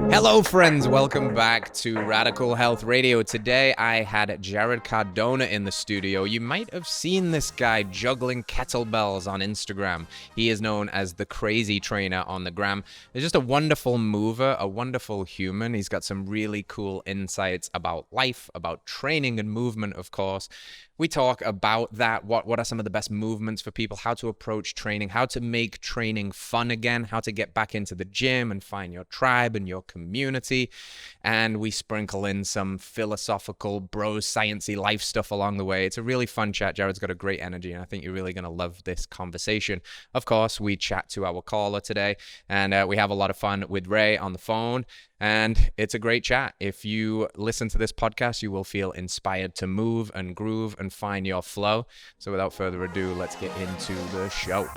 Hello friends, welcome back to Radical Health Radio. Today I had Jarrod Cardona in the studio. You might have seen this guy juggling kettlebells on Instagram. He is known as TheCrazyTrainer on the gram. He's just a wonderful mover, a wonderful human. He's got some really cool insights about life, about training and movement, of course. We talk about that, what are some of the best movements for people, how to approach training, how to make training fun again, how to get back into the gym and find your tribe and your community. And we sprinkle in some philosophical, bros, sciencey life stuff along the way. It's a really fun chat. Jarrod's got a great energy, and I think you're really going to love this conversation. Of course, we chat to our caller today, and we have a lot of fun with Ray on the phone. And it's a great chat. If you listen to this podcast, you will feel inspired to move and groove and find your flow. So without further ado, let's get into the show.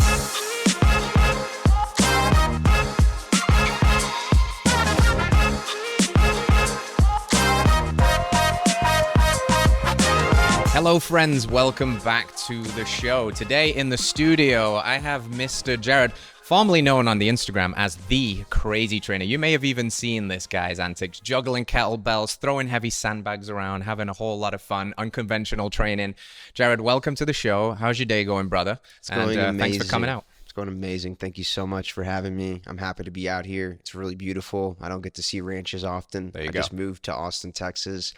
Hello friends, welcome back to the show. Today in the studio, I have Mr. Jarrod, formerly known on the Instagram as TheCrazyTrainer. You may have even seen this guy's antics, juggling kettlebells, throwing heavy sandbags around, having a whole lot of fun, unconventional training. Jarrod, welcome to the show. How's your day going, brother? It's going amazing. Thanks for coming out. It's going amazing. Thank you so much for having me. I'm happy to be out here. It's really beautiful. I don't get to see ranches often. There you go. I just moved to Austin, Texas.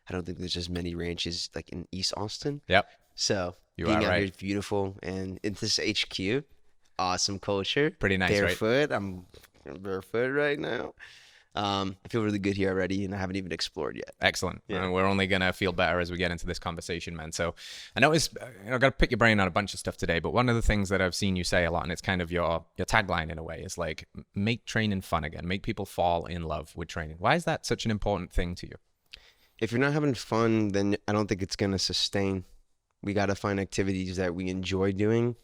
I don't think there's as many ranches like in East Austin. Yep. So being out here is beautiful. And in this HQ, awesome culture. Pretty nice, barefoot. Right? I'm barefoot right now. I feel really good here already, and I haven't even explored yet. Excellent. Yeah. And we're only going to feel better as we get into this conversation, man. So I know I've got to pick your brain on a bunch of stuff today, but one of the things that I've seen you say a lot, and it's kind of your tagline in a way, is like, make training fun again. Make people fall in love with training. Why is that such an important thing to you? If you're not having fun, then I don't think it's going to sustain. We got to find activities that we enjoy doing,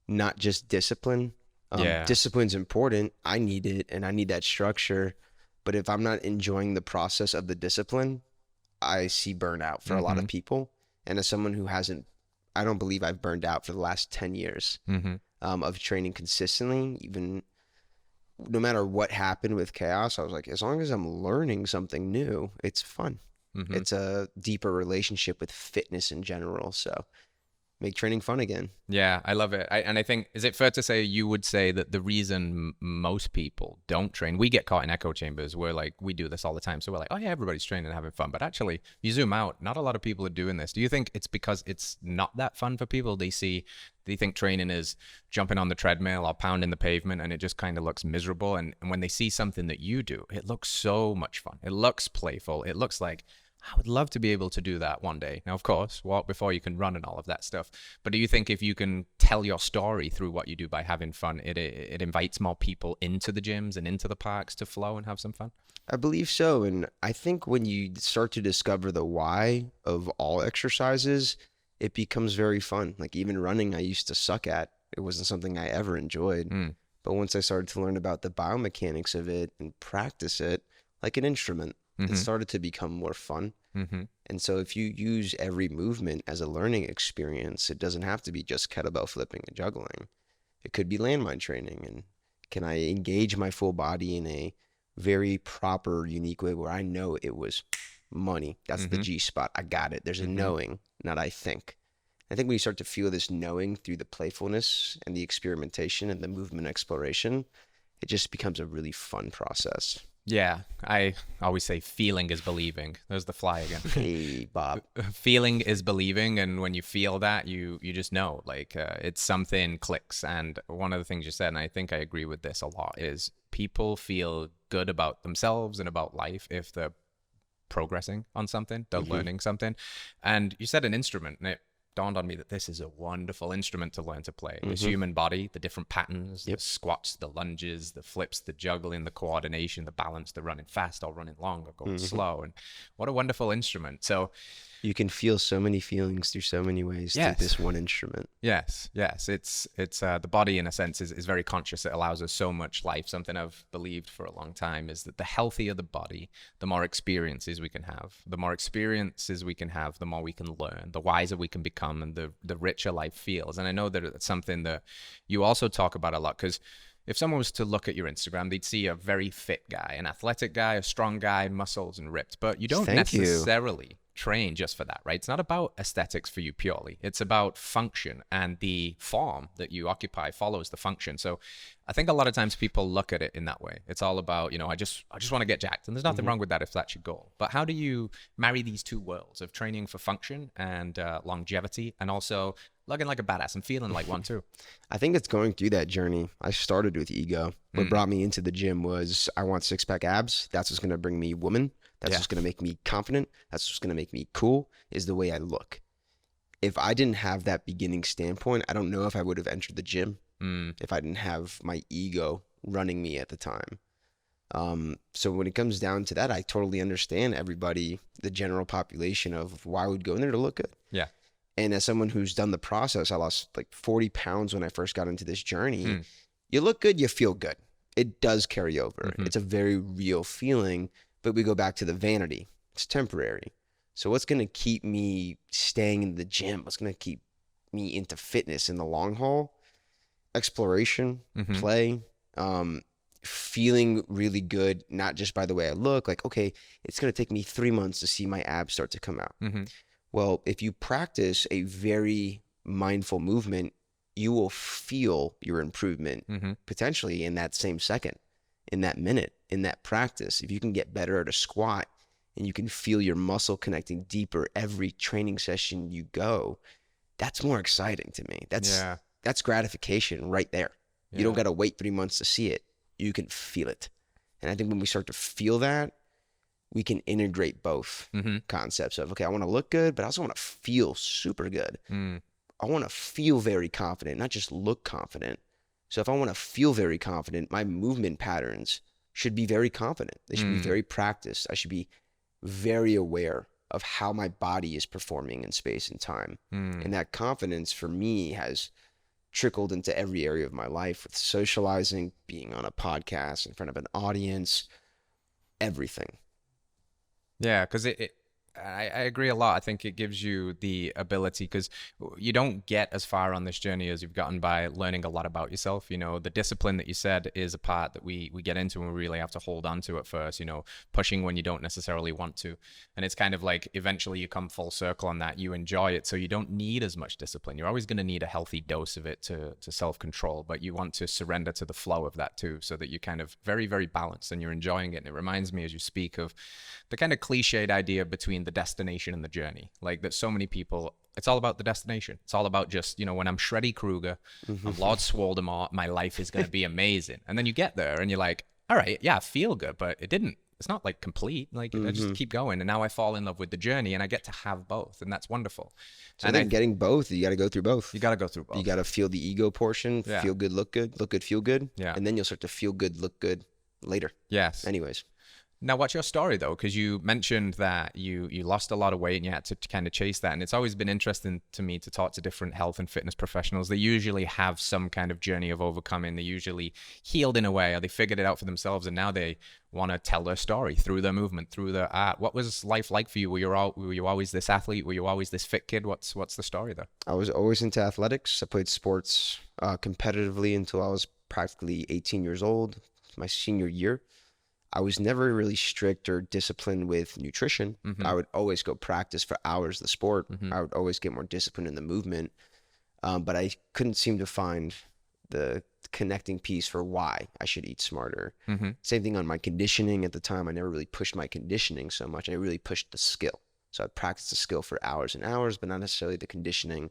not just discipline. Discipline's important. I need it, and I need that structure. But if I'm not enjoying the process of the discipline, I see burnout for a lot of people. And as someone who I don't believe I've burned out for the last 10 years of training consistently. Even no matter what happened with chaos, I was like, as long as I'm learning something new, it's fun. It's a deeper relationship with fitness in general. So make training fun again. Yeah, I love it. And I think, is it fair to say you would say that the reason most people don't train, we get caught in echo chambers where like we do this all the time. So we're like, oh yeah, everybody's training and having fun. But actually, you zoom out, not a lot of people are doing this. Do you think it's because it's not that fun for people? They think training is jumping on the treadmill or pounding the pavement and it just kind of looks miserable. And when they see something that you do, it looks so much fun. It looks playful. It looks like, I would love to be able to do that one day. Now, of course, walk before you can run and all of that stuff. But do you think if you can tell your story through what you do by having fun, it invites more people into the gyms and into the parks to flow and have some fun? I believe so. And I think when you start to discover the why of all exercises, it becomes very fun. Like even running, I used to suck at. It wasn't something I ever enjoyed. But once I started to learn about the biomechanics of it and practice it like an instrument, it started to become more fun. And so if you use every movement as a learning experience, it doesn't have to be just kettlebell flipping and juggling. It could be landmine training. And can I engage my full body in a very proper, unique way where I know it was money? That's the G spot. I got it. There's a knowing, not I think. I think when you start to feel this knowing through the playfulness and the experimentation and the movement exploration, it just becomes a really fun process. Yeah, I always say feeling is believing. There's the fly again. Hey, Bob. Feeling is believing, and when you feel that, you just know, like it's something clicks. And one of the things you said, and I think I agree with this a lot, is people feel good about themselves and about life if they're progressing on something, they're learning something. And you said an instrument, and it dawned on me that this is a wonderful instrument to learn to play. This human body, the different patterns, the squats, the lunges, the flips, the juggling, the coordination, the balance, the running fast or running long or going slow. And what a wonderful instrument. So you can feel so many feelings through so many ways through this one instrument. Yes. It's the body in a sense is very conscious. It allows us so much life. Something I've believed for a long time is that the healthier the body, the more experiences we can have. The more experiences we can have, the more we can learn, the wiser we can become, and the richer life feels. And I know that it's something that you also talk about a lot, because if someone was to look at your Instagram, they'd see a very fit guy, an athletic guy, a strong guy, muscles and ripped. But you don't Thank you. necessarily train just for that, right? It's not about aesthetics for you purely. It's about function, and the form that you occupy follows the function. So I think a lot of times people look at it in that way. It's all about, I just want to get jacked. And there's nothing wrong with that if that's your goal. But how do you marry these two worlds of training for function and longevity, and also looking like a badass and feeling like one too? I think it's going through that journey. I started with ego. What brought me into the gym was I want six-pack abs. That's what's going to bring me women. That's what's going to make me confident. That's what's going to make me cool, is the way I look. If I didn't have that beginning standpoint, I don't know if I would have entered the gym if I didn't have my ego running me at the time. So when it comes down to that, I totally understand everybody, the general population, of why I would go in there to look good. Yeah. And as someone who's done the process, I lost like 40 pounds when I first got into this journey. You look good, you feel good. It does carry over. It's a very real feeling, but we go back to the vanity. It's temporary. So what's going to keep me staying in the gym? What's going to keep me into fitness in the long haul? Exploration, play, feeling really good, not just by the way I look. Like, okay, it's going to take me 3 months to see my abs start to come out. Well, if you practice a very mindful movement, you will feel your improvement potentially in that same second, in that minute, in that practice. If you can get better at a squat and you can feel your muscle connecting deeper every training session you go, that's more exciting to me. That's gratification right there. You don't got to wait 3 months to see it. You can feel it. And I think when we start to feel that, we can integrate both concepts of, okay, I want to look good, but I also want to feel super good. I want to feel very confident, not just look confident. So if I want to feel very confident, my movement patterns should be very confident. They should be very practiced. I should be very aware of how my body is performing in space and time. And that confidence for me has trickled into every area of my life, with socializing, being on a podcast in front of an audience, everything. Yeah, because I agree a lot. I think it gives you the ability, because you don't get as far on this journey as you've gotten by learning a lot about yourself. The discipline that you said is a part that we get into, and we really have to hold on to at first, pushing when you don't necessarily want to. And it's kind of like eventually you come full circle on that. You enjoy it, so you don't need as much discipline. You're always going to need a healthy dose of it to self-control, but you want to surrender to the flow of that too, so that you're kind of very, very balanced and you're enjoying it. And it reminds me, as you speak, of the kind of cliched idea between the destination and the journey. Like, that so many people, it's all about the destination. It's all about just, when I'm Shreddy Krueger, I'm Lord Swoldemort, my life is going to be amazing. And then you get there and you're like, all right, yeah, I feel good, but it's not like complete. Like, I just keep going. And now I fall in love with the journey, and I get to have both. And that's wonderful. So then getting both, you got to go through both. You got to go through both. You got to feel the ego portion, feel good, look good, feel good. Yeah. And then you'll start to feel good, look good later. Yes. Anyways. Now, what's your story, though? Because you mentioned that you lost a lot of weight and you had to kind of chase that. And it's always been interesting to me to talk to different health and fitness professionals. They usually have some kind of journey of overcoming. They usually healed in a way, or they figured it out for themselves, and now they want to tell their story through their movement, through their art. What was life like for you? Were you always this athlete? Were you always this fit kid? What's the story there? I was always into athletics. I played sports competitively until I was practically 18 years old, my senior year. I was never really strict or disciplined with nutrition. I would always go practice for hours the sport. I would always get more disciplined in the movement. But I couldn't seem to find the connecting piece for why I should eat smarter. Same thing on my conditioning at the time. I never really pushed my conditioning so much. I really pushed the skill. So I'd practice the skill for hours and hours, but not necessarily the conditioning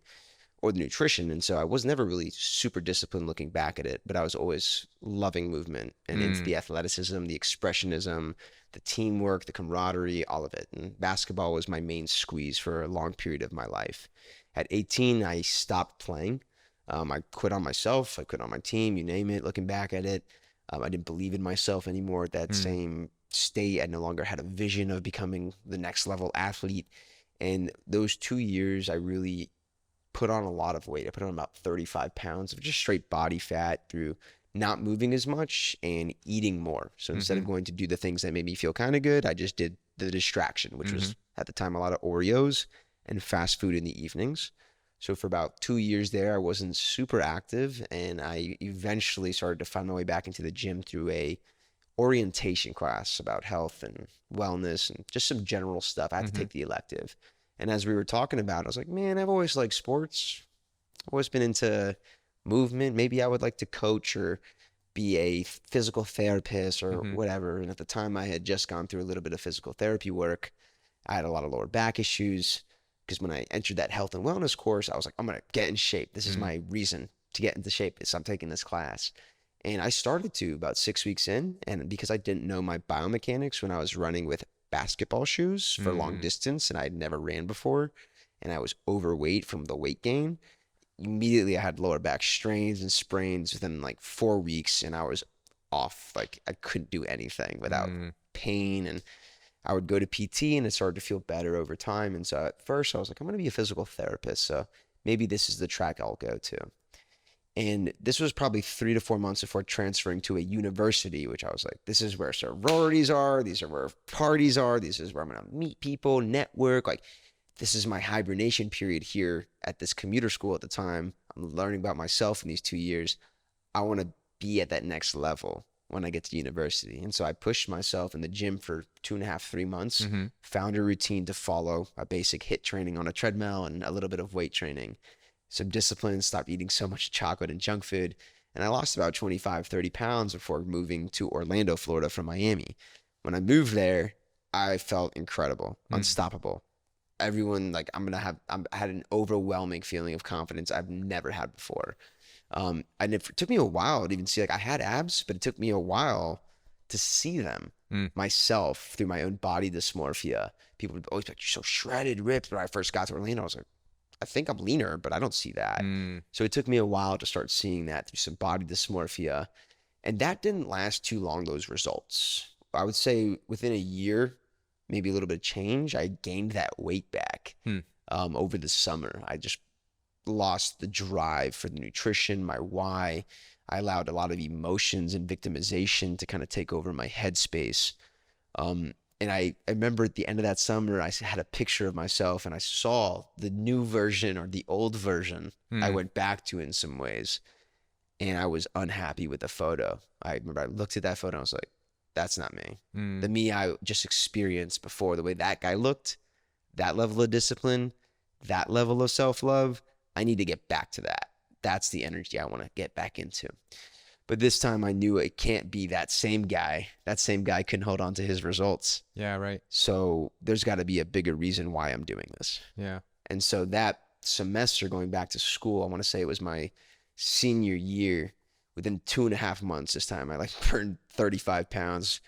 or the nutrition. And so I was never really super disciplined looking back at it, but I was always loving movement and into the athleticism, the expressionism, the teamwork, the camaraderie, all of it. And basketball was my main squeeze for a long period of my life. At 18, I stopped playing. I quit on myself. I quit on my team, you name it. Looking back at it, I didn't believe in myself anymore at that same state. I no longer had a vision of becoming the next level athlete. And those 2 years, I really put on a lot of weight. I put on about 35 pounds of just straight body fat through not moving as much and eating more. So instead of going to do the things that made me feel kind of good, I just did the distraction, which was at the time a lot of Oreos and fast food in the evenings. So for about 2 years there, I wasn't super active, and I eventually started to find my way back into the gym through a orientation class about health and wellness and just some general stuff. I had to Mm-hmm. take the elective. And as we were talking about, I was like, man, I've always liked sports. I've always been into movement. Maybe I would like to coach or be a physical therapist or Mm-hmm. whatever. And at the time, I had just gone through a little bit of physical therapy work. I had a lot of lower back issues because when I entered that health and wellness course, I was like, I'm going to get in shape. This is Mm. my reason to get into shape is I'm taking this class. And I started to about 6 weeks in. And because I didn't know my biomechanics when I was running with basketball shoes for long Mm. distance and I'd never ran before, and I was overweight from the weight gain, immediately I had lower back strains and sprains within like 4 weeks, and I was off. Like I couldn't do anything without Mm. pain. And I would go to PT and it started to feel better over time. And so at first I was like, I'm going to be a physical therapist. So maybe this is the track I'll go to. And this was probably 3 to 4 months before transferring to a university, which I was like, this is where sororities are. These are where parties are. This is where I'm going to meet people, network. Like, this is my hibernation period here at this commuter school at the time. I'm learning about myself in these 2 years. I want to be at that next level when I get to university. And so I pushed myself in the gym for 2.5, 3 months, Mm-hmm. found a routine to follow, a basic HIIT training on a treadmill and a little bit of weight training, some discipline, stopped eating so much chocolate and junk food. And I lost about 25, 30 pounds before moving to Orlando, Florida from Miami. When I moved there, I felt incredible, Mm. unstoppable. Everyone, like, I had an overwhelming feeling of confidence I've never had before. And it took me a while to even see, like, I had abs, but it took me a while to see them Mm. myself through my own body dysmorphia. People would always be like, you're so shredded, ripped. When I first got to Orlando, I was like, I think I'm leaner, but I don't see that. Mm. So it took me a while to start seeing that through some body dysmorphia. And that didn't last too long, those results. I would say within a year, maybe a little bit of change, I gained that weight back Mm. over the summer. I just lost the drive for the nutrition, my why. I allowed a lot of emotions and victimization to kind of take over my headspace. And I remember at the end of that summer, I had a picture of myself and I saw the new version or the old version I Mm. went back to in some ways. And I was unhappy with the photo. I remember I looked at that photo and I was like, that's not me. The Mm. me I just experienced before, the way that guy looked, that level of discipline, that level of self-love, I need to get back to that. That's the energy I want to get back into. But this time I knew it can't be that same guy. That same guy couldn't hold on to his results. Yeah, right. So there's got to be a bigger reason why I'm doing this. Yeah. And so that semester going back to school, I want to say it was my senior year, within 2.5 months this time, I like burned 35 pounds,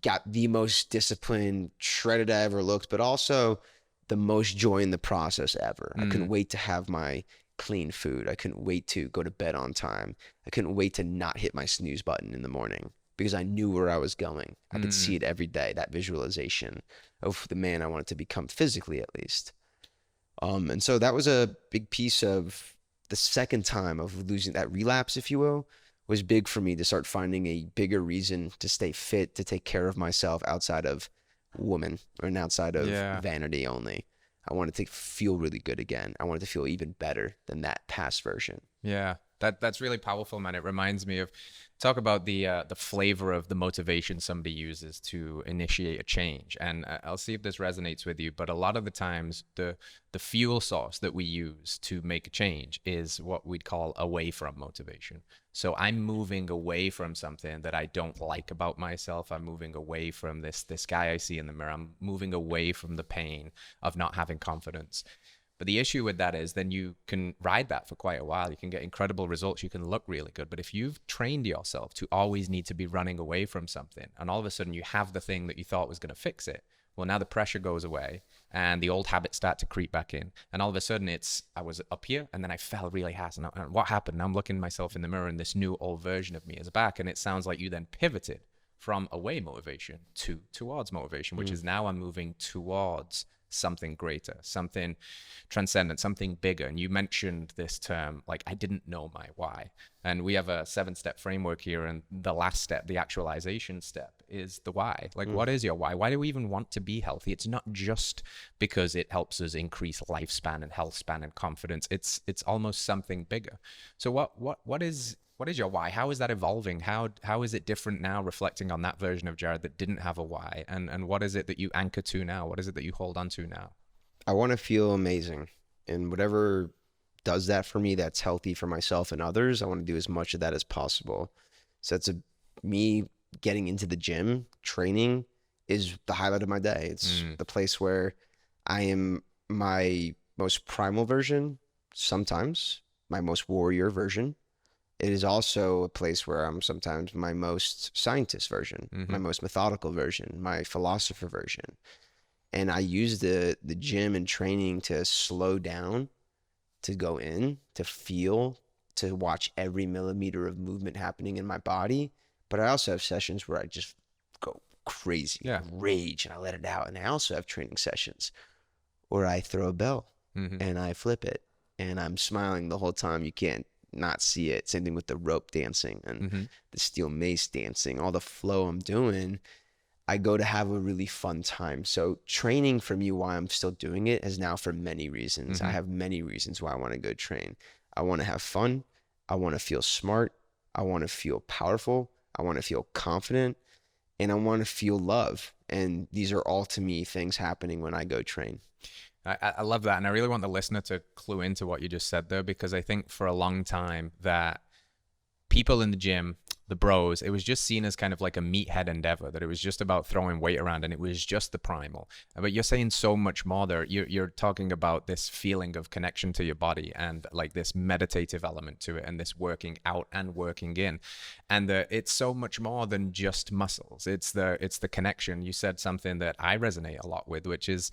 got the most disciplined, shredded I ever looked, but also the most joy in the process ever. I couldn't Mm. wait to have my clean food. I couldn't wait to go to bed on time. I couldn't wait to not hit my snooze button in the morning because I knew where I was going. I could see Mm. it every day, that visualization of the man I wanted to become physically, at least. And so that was a big piece of the second time of losing that relapse, if you will, was big for me to start finding a bigger reason to stay fit, to take care of myself outside of woman and outside of Yeah. vanity only. I wanted to feel really good again. I wanted to feel even better than that past version. Yeah, that's really powerful, man. It reminds me of talk about the flavor of the motivation somebody uses to initiate a change. And I'll see if this resonates with you. But a lot of the times, the fuel source that we use to make a change is what we'd call away from motivation. So I'm moving away from something that I don't like about myself. I'm moving away from this guy I see in the mirror. I'm moving away from the pain of not having confidence. But the issue with that is then you can ride that for quite a while. You can get incredible results. You can look really good. But if you've trained yourself to always need to be running away from something, and all of a sudden you have the thing that you thought was going to fix it, well, now the pressure goes away and the old habits start to creep back in. And all of a sudden I was up here and then I fell really hard. And what happened? Now I'm looking myself in the mirror and this new old version of me is back. And it sounds like you then pivoted from away motivation towards motivation, which is now I'm moving towards something greater, something transcendent, something bigger. And you mentioned this term, like, I didn't know my why. And we have a 7-step framework here. And the last step, the actualization step, is the why. Like, what is your why? Why do we even want to be healthy? It's not just because it helps us increase lifespan and health span and confidence. It's almost something bigger. So what is your why? How is that evolving? How is it different now, reflecting on that version of Jarrod that didn't have a why? And what is it that you anchor to now? What is it that you hold on to now? I want to feel amazing, and whatever does that for me, that's healthy for myself and others, I want to do as much of that as possible. So me getting into the gym, training is the highlight of my day. It's the place where I am my most primal version, sometimes my most warrior version. It is also a place where I'm sometimes my most scientist version, my most methodical version, my philosopher version. And I use the gym and training to slow down, to go in, to feel, to watch every millimeter of movement happening in my body. But I also have sessions where I just go crazy, rage, and I let it out. And I also have training sessions where I throw a bell and I flip it, and I'm smiling the whole time. You can't not see it. Same thing with the rope dancing and the steel mace dancing, all the flow I'm doing. I go to have a really fun time. So training for me, why I'm still doing it, is now for many reasons. I have many reasons why I want to go train. I want to have fun. I want to feel smart. I want to feel powerful. I want to feel confident, and I want to feel love. And these are all, to me, things happening when I go train. I love that. And I really want the listener to clue into what you just said there, because I think for a long time that people in the gym, the bros, it was just seen as kind of like a meathead endeavor, that it was just about throwing weight around and it was just the primal. But you're saying so much more there. You're talking about this feeling of connection to your body and like this meditative element to it, and this working out and working in. And it's so much more than just muscles. It's the connection. You said something that I resonate a lot with, which is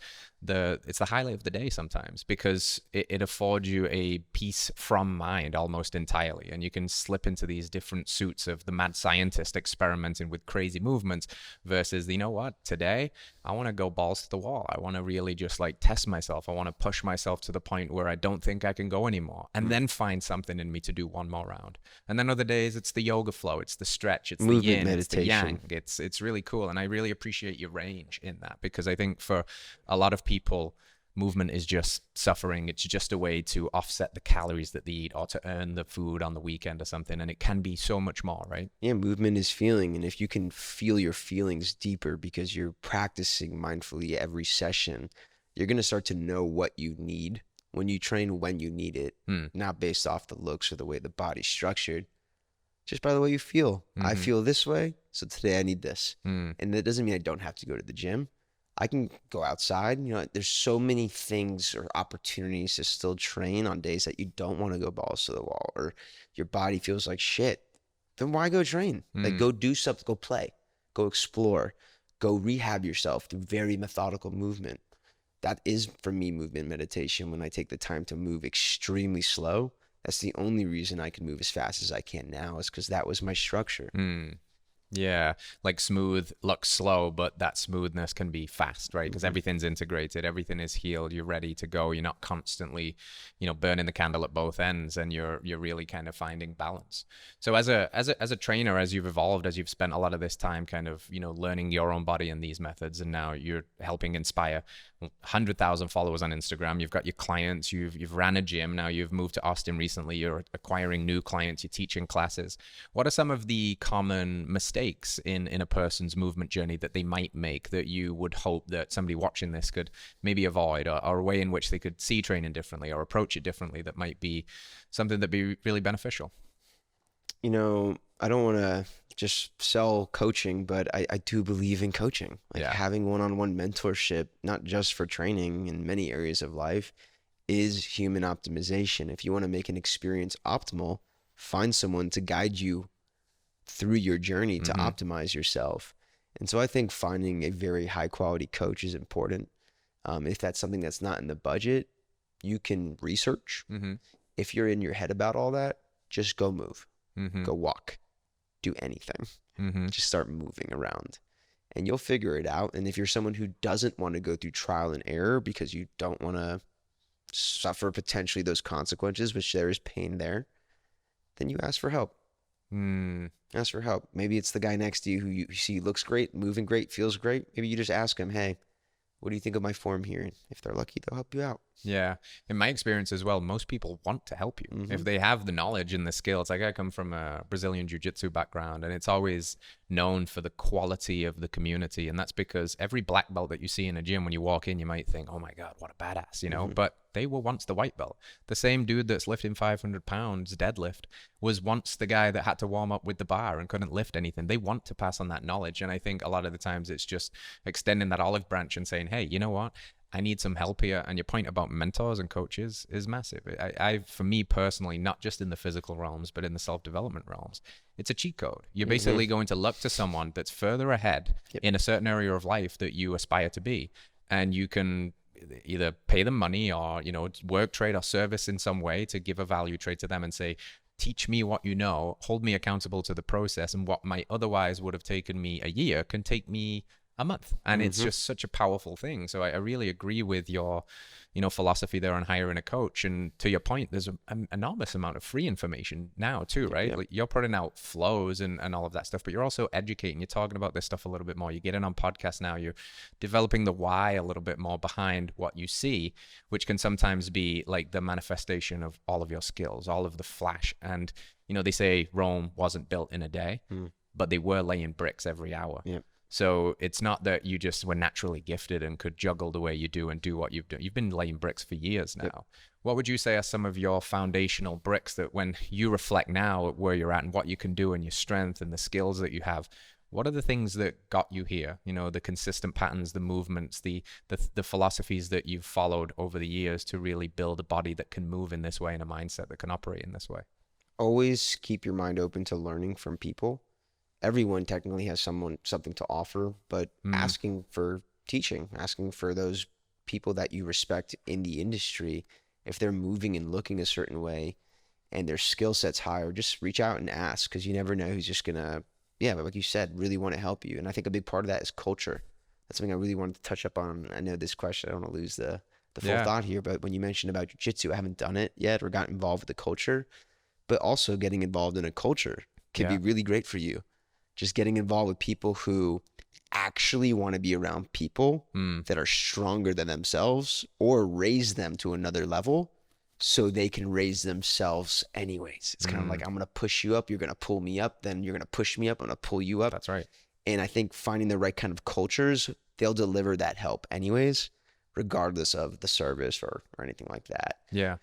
it's the highlight of the day sometimes, because it affords you a peace from mind almost entirely. And you can slip into these different suits of the mad scientist experimenting with crazy movements versus, you know what, today I want to go balls to the wall. I want to really just like test myself. I want to push myself to the point where I don't think I can go anymore, and then find something in me to do one more round. And then other days it's the yoga flow, it's the stretch, it's movement, the yin, meditation. it's the yang. It's really cool. And I really appreciate your range in that, because I think for a lot of people, movement is just suffering. It's just a way to offset the calories that they eat or to earn the food on the weekend or something. And it can be so much more, right? Yeah, movement is feeling. And if you can feel your feelings deeper because you're practicing mindfully every session, you're going to start to know what you need when you train, when you need it, not based off the looks or the way the body's structured, just by the way you feel. I feel this way, so today I need this. And that doesn't mean I don't have to go to the gym. I can go outside. You know, there's so many things or opportunities to still train on days that you don't want to go balls to the wall, or your body feels like shit. Then why go train? Like, go do something, go play, go explore, go rehab yourself through very methodical movement. That is, for me, movement meditation. When I take the time to move extremely slow, that's the only reason I can move as fast as I can now, is because that was my structure. Yeah, like smooth looks slow, but that smoothness can be fast, right? Because everything's integrated, everything is healed, you're ready to go. You're not constantly, burning the candle at both ends, and you're really kind of finding balance. So as a trainer, as you've evolved, as you've spent a lot of this time kind of, learning your own body and these methods, and now you're helping inspire 100,000 followers on Instagram. You've got your clients, you've ran a gym, now you've moved to Austin recently, you're acquiring new clients, you're teaching classes. What are some of the common mistakes in a person's movement journey that they might make that you would hope that somebody watching this could maybe avoid, or a way in which they could see training differently or approach it differently that might be something that'd be really beneficial? I don't want to just sell coaching, but I do believe in coaching. Like, having one-on-one mentorship, not just for training, in many areas of life, is human optimization. If you want to make an experience optimal, find someone to guide you through your journey to optimize yourself. And so I think finding a very high quality coach is important. If that's something that's not in the budget, you can research. If you're in your head about all that, just go move, go walk, do anything. Just start moving around. and you'll figure it out. And if you're someone who doesn't want to go through trial and error because you don't want to suffer potentially those consequences, which there is pain there, then you ask for help. Ask for help. Maybe it's the guy next to you who you see looks great, moving great, feels great. Maybe you just ask him, hey, what do you think of my form here? And if they're lucky, they'll help you out. Yeah. In my experience as well, most people want to help you. If they have the knowledge and the skill. It's like I come from a Brazilian jiu-jitsu background, and it's always known for the quality of the community. And that's because every black belt that you see in a gym, when you walk in, you might think, oh my God, what a badass, you know? But they were once the white belt. The same dude that's lifting 500 pounds deadlift was once the guy that had to warm up with the bar and couldn't lift anything. They want to pass on that knowledge. And I think a lot of the times it's just extending that olive branch and saying, hey, you know what? I need some help here. And your point about mentors and coaches is massive. For me personally, not just in the physical realms, but in the self-development realms, it's a cheat code. You're basically going to look to someone that's further ahead in a certain area of life that you aspire to be. And you can either pay them money or, you know, work, trade, or service in some way to give a value trade to them and say, teach me what you know, hold me accountable to the process, and what might otherwise would have taken me a year can take me a month. And it's just such a powerful thing. So I really agree with your, you know, philosophy there on hiring a coach. And to your point, there's an enormous amount of free information now too, right? Like you're putting out flows and all of that stuff, but you're also educating. You're talking about this stuff a little bit more. You're getting on podcasts now. You're developing the why a little bit more behind what you see, which can sometimes be like the manifestation of all of your skills, all of the flash. And, you know, they say Rome wasn't built in a day, but they were laying bricks every hour. So it's not that you just were naturally gifted and could juggle the way you do and do what you've done. You've been laying bricks for years now. What would you say are some of your foundational bricks that when you reflect now at where you're at and what you can do and your strength and the skills that you have, what are the things that got you here? You know, the consistent patterns, the movements, the philosophies that you've followed over the years to really build a body that can move in this way and a mindset that can operate in this way? Always keep your mind open to learning from people. Everyone technically has something to offer, but asking for teaching, asking for those people that you respect in the industry, if they're moving and looking a certain way and their skill set's higher, just reach out and ask, because you never know who's just gonna, like you said, really want to help you. And I think a big part of that is culture. That's something I really wanted to touch up on. I know this question, I don't want to lose the full thought here, but when you mentioned about jiu-jitsu, I haven't done it yet or got involved with the culture, but also getting involved in a culture can be really great for you. Just getting involved with people who actually want to be around people that are stronger than themselves or raise them to another level so they can raise themselves anyways. It's kind of like, I'm going to push you up, you're going to pull me up, then you're going to push me up, I'm going to pull you up. That's right. And I think finding the right kind of cultures, they'll deliver that help anyways, regardless of the service or anything like that. Yeah.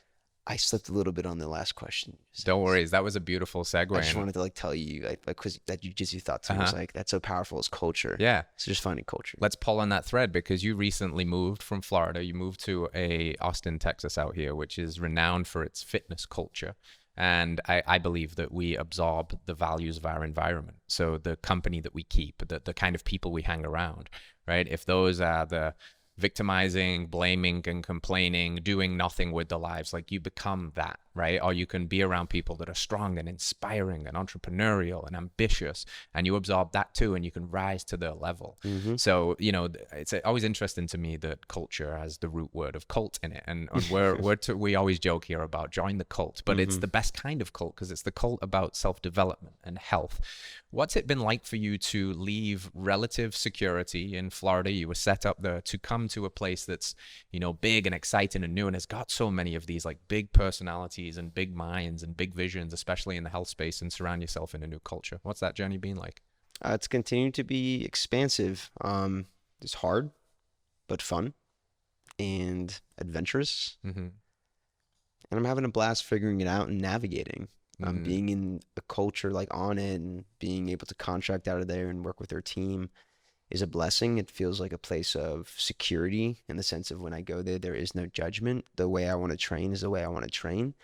I slipped a little bit on the last question. Don't worry. That was a beautiful segue. I just wanted to tell you, because that jiu-jitsu thought too was that's so powerful as culture. Yeah. So just finding culture. Let's pull on that thread, because you recently moved from Florida. You moved to Austin, Texas out here, which is renowned for its fitness culture. And I believe that we absorb the values of our environment. So the company that we keep, the kind of people we hang around, right? If those are the victimizing, blaming, and complaining, doing nothing with their lives, like you become that, right? Or you can be around people that are strong and inspiring and entrepreneurial and ambitious, and you absorb that too, and you can rise to their level. So, you know, it's always interesting to me that culture has the root word of cult in it, and we always joke here about join the cult, but it's the best kind of cult, because it's the cult about self-development and health. What's it been like for you to leave relative security in Florida? You were set up there to come to a place that's, you know, big and exciting and new, and has got so many of these like big personalities and big minds and big visions, especially in the health space, and surround yourself in a new culture. What's that journey been like? It's continued to be expansive. It's hard, but fun and adventurous. And I'm having a blast figuring it out and navigating. Being in a culture like on it and being able to contract out of there and work with their team is a blessing. It feels like a place of security, in the sense of when I go there, there is no judgment. The way I want to train is the way I want to train.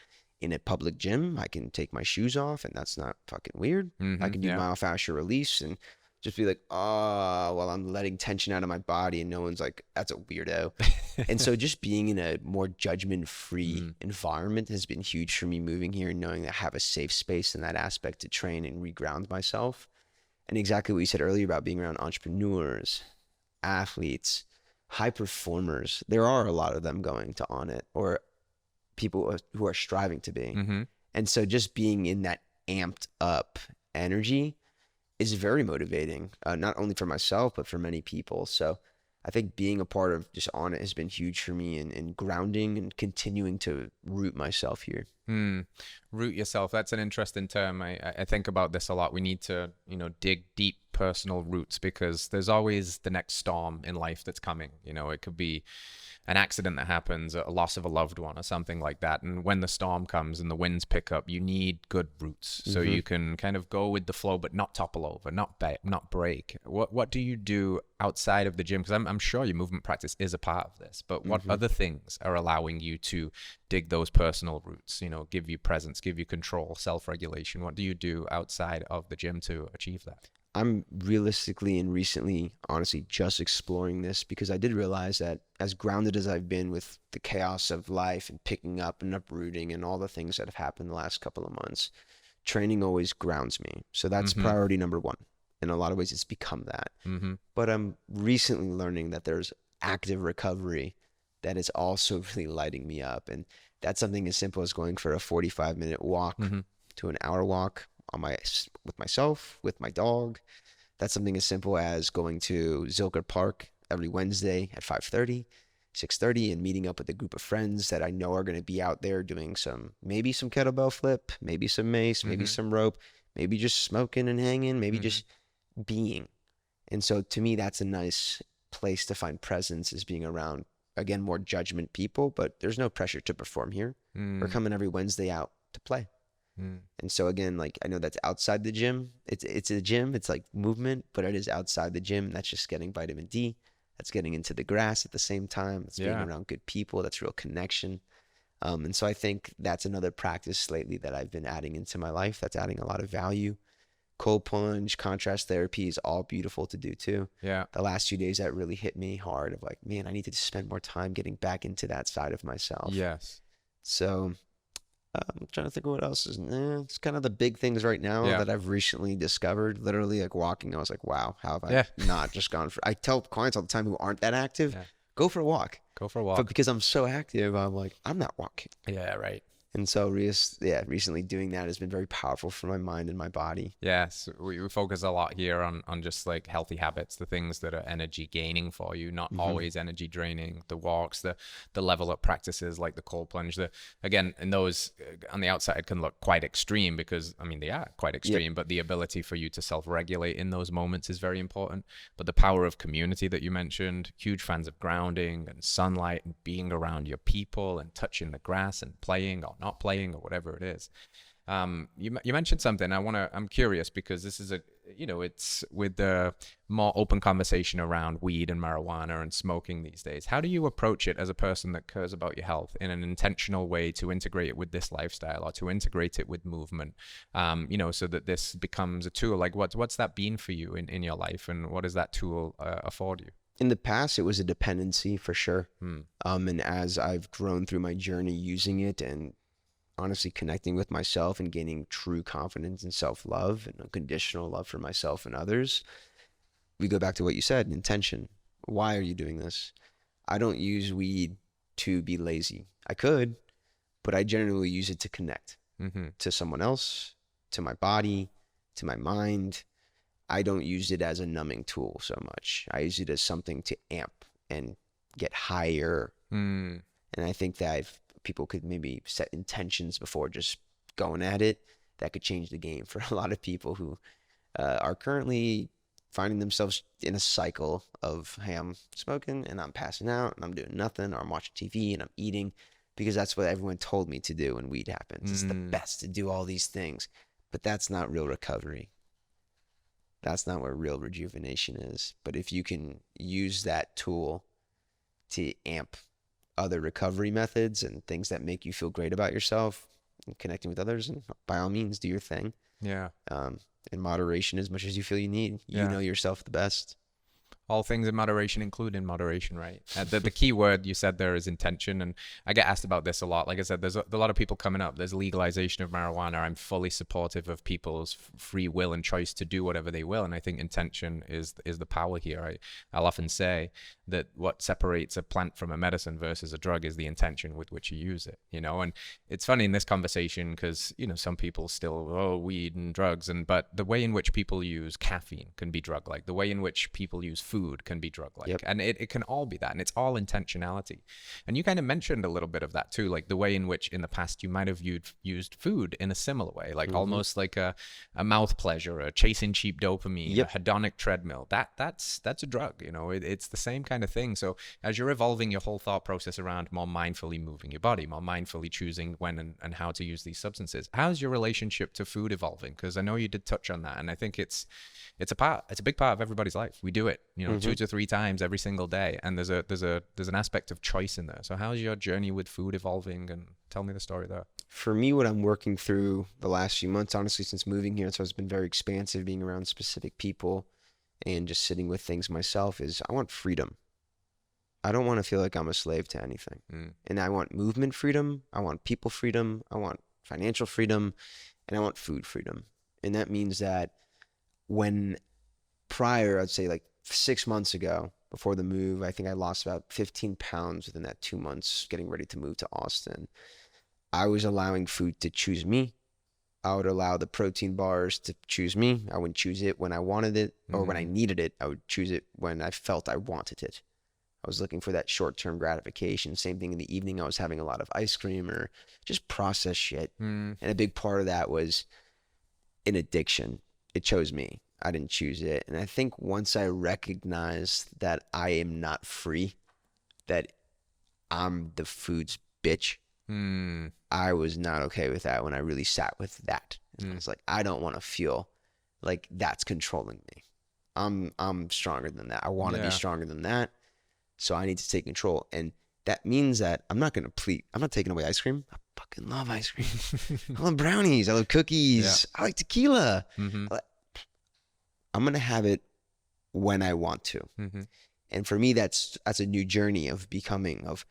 In a public gym, I can take my shoes off and that's not fucking weird. I can do myofascial release and just be like, well, I'm letting tension out of my body, and no one's like, that's a weirdo. And so just being in a more judgment-free environment has been huge for me moving here, and knowing that I have a safe space in that aspect to train and reground myself. And exactly what you said earlier about being around entrepreneurs, athletes, high performers. There are a lot of them going to On It, or people who are striving to be. Mm-hmm. And so just being in that amped up energy is very motivating, not only for myself, but for many people. So I think being a part of just On It has been huge for me in grounding and continuing to root myself here. Root yourself. That's an interesting term. I think about this a lot. We need to, dig deep personal roots, because there's always the next storm in life that's coming. It could be an accident that happens, a loss of a loved one, or something like that. And when the storm comes and the winds pick up, you need good roots so you can kind of go with the flow, but not topple over, not break. What do you do outside of the gym? Because I'm sure your movement practice is a part of this, but what other things are allowing you to dig those personal roots, give you presence, give you control, self-regulation? What do you do outside of the gym to achieve that? I'm realistically and recently, honestly, just exploring this, because I did realize that as grounded as I've been with the chaos of life and picking up and uprooting and all the things that have happened the last couple of months, training always grounds me. So that's priority number one. In a lot of ways, it's become that. But I'm recently learning that there's active recovery that is also really lighting me up. And that's something as simple as going for a 45-minute walk to an hour walk with myself, with my dog. That's something as simple as going to Zilker Park every Wednesday at 5:30, 6:30, and meeting up with a group of friends that I know are going to be out there doing maybe some kettlebell flip, maybe some mace, maybe some rope, maybe just smoking and hanging, maybe just being. And so to me, that's a nice place to find presence, is being around, again, more judgment people, but there's no pressure to perform here. We're coming every Wednesday out to play. And so again, like, I know that's outside the gym. It's a gym. It's like movement, but it is outside the gym. That's just getting vitamin D. That's getting into the grass at the same time. It's being around good people. That's real connection. And so I think that's another practice lately that I've been adding into my life that's adding a lot of value. Cold plunge, contrast therapy is all beautiful to do too. Yeah. The last 2 days that really hit me hard of like, man, I need to spend more time getting back into that side of myself. Yes. So I'm trying to think of what else is. It's kind of the big things right now that I've recently discovered. Literally, like walking, I was like, wow, how have I not just gone for? I tell clients all the time who aren't that active, go for a walk. Go for a walk. But because I'm so active, I'm like, I'm not walking. Yeah, right. And so, recently doing that has been very powerful for my mind and my body. Yes, we focus a lot here on just like healthy habits, the things that are energy gaining for you, not always energy draining. The walks, the level up practices like the cold plunge. Again, and those on the outside can look quite extreme, because I mean they are quite extreme, but the ability for you to self-regulate in those moments is very important. But the power of community that you mentioned, huge fans of grounding and sunlight and being around your people and touching the grass and playing or not playing or whatever it is. You mentioned something. I'm curious, because this is it's with the more open conversation around weed and marijuana and smoking these days. How do you approach it as a person that cares about your health in an intentional way to integrate it with this lifestyle, or to integrate it with movement, so that this becomes a tool? Like what's that been for you in your life, and what does that tool afford you? In the past, it was a dependency for sure. And as I've grown through my journey using it and honestly connecting with myself and gaining true confidence and self-love and unconditional love for myself and others, we go back to what you said, intention. Why are you doing this? I don't use weed to be lazy. I could, but I generally use it to connect to someone else, to my body, to my mind. I don't use it as a numbing tool so much. I use it as something to amp and get higher. And I think that if people could maybe set intentions before just going at it, that could change the game for a lot of people who are currently finding themselves in a cycle of, hey, I'm smoking and I'm passing out and I'm doing nothing, or I'm watching TV and I'm eating because that's what everyone told me to do when weed happens. It's the best to do all these things, but that's not real recovery. That's not where real rejuvenation is. But if you can use that tool to amp other recovery methods and things that make you feel great about yourself and connecting with others, and by all means, do your thing. Yeah. In moderation as much as you feel you need. You know yourself the best. All things in moderation, including moderation, right? The key word you said there is intention. And I get asked about this a lot. Like I said, there's a lot of people coming up. There's legalization of marijuana. I'm fully supportive of people's free will and choice to do whatever they will. And I think intention is the power here. I'll often say that what separates a plant from a medicine versus a drug is the intention with which you use it, you know? And it's funny in this conversation because, you know, some people still, oh, weed and drugs. But the way in which people use caffeine can be drug-like. The way in which people use food can be drug-like. Yep. And it can all be that. And it's all intentionality. And you kind of mentioned a little bit of that too, like the way in which in the past you might have used food in a similar way, like almost like a mouth pleasure, a chasing cheap dopamine, a hedonic treadmill. That's a drug, you know, it's the same kind of thing. So as you're evolving your whole thought process around more mindfully moving your body, more mindfully choosing when and how to use these substances, how's your relationship to food evolving? Because I know you did touch on that. And I think it's a big part of everybody's life. We do it, you know, 2 to 3 times every single day. And there's an aspect of choice in there. So how's your journey with food evolving? And tell me the story there. For me, what I'm working through the last few months, honestly, since moving here, so it's been very expansive being around specific people and just sitting with things myself, is I want freedom. I don't want to feel like I'm a slave to anything. And I want movement freedom. I want people freedom. I want financial freedom. And I want food freedom. And that means that when prior, I'd say like 6 months ago, before the move, I think I lost about 15 pounds within that 2 months getting ready to move to Austin. I was allowing food to choose me. I would allow the protein bars to choose me. I wouldn't choose it when I wanted it or when I needed it. I would choose it when I felt I wanted it. I was looking for that short-term gratification. Same thing in the evening. I was having a lot of ice cream or just processed shit. And a big part of that was an addiction. It chose me. I didn't choose it. And I think once I recognized that I am not free, that I'm the food's bitch, I was not okay with that when I really sat with that. And I was like, I don't want to feel like that's controlling me. I'm stronger than that. I want to be stronger than that. So I need to take control. And that means that I'm not going to plead. I'm not taking away ice cream. I fucking love ice cream. I love brownies. I love cookies. I like tequila. I'm going to have it when I want to. And for me, that's a new journey of becoming, of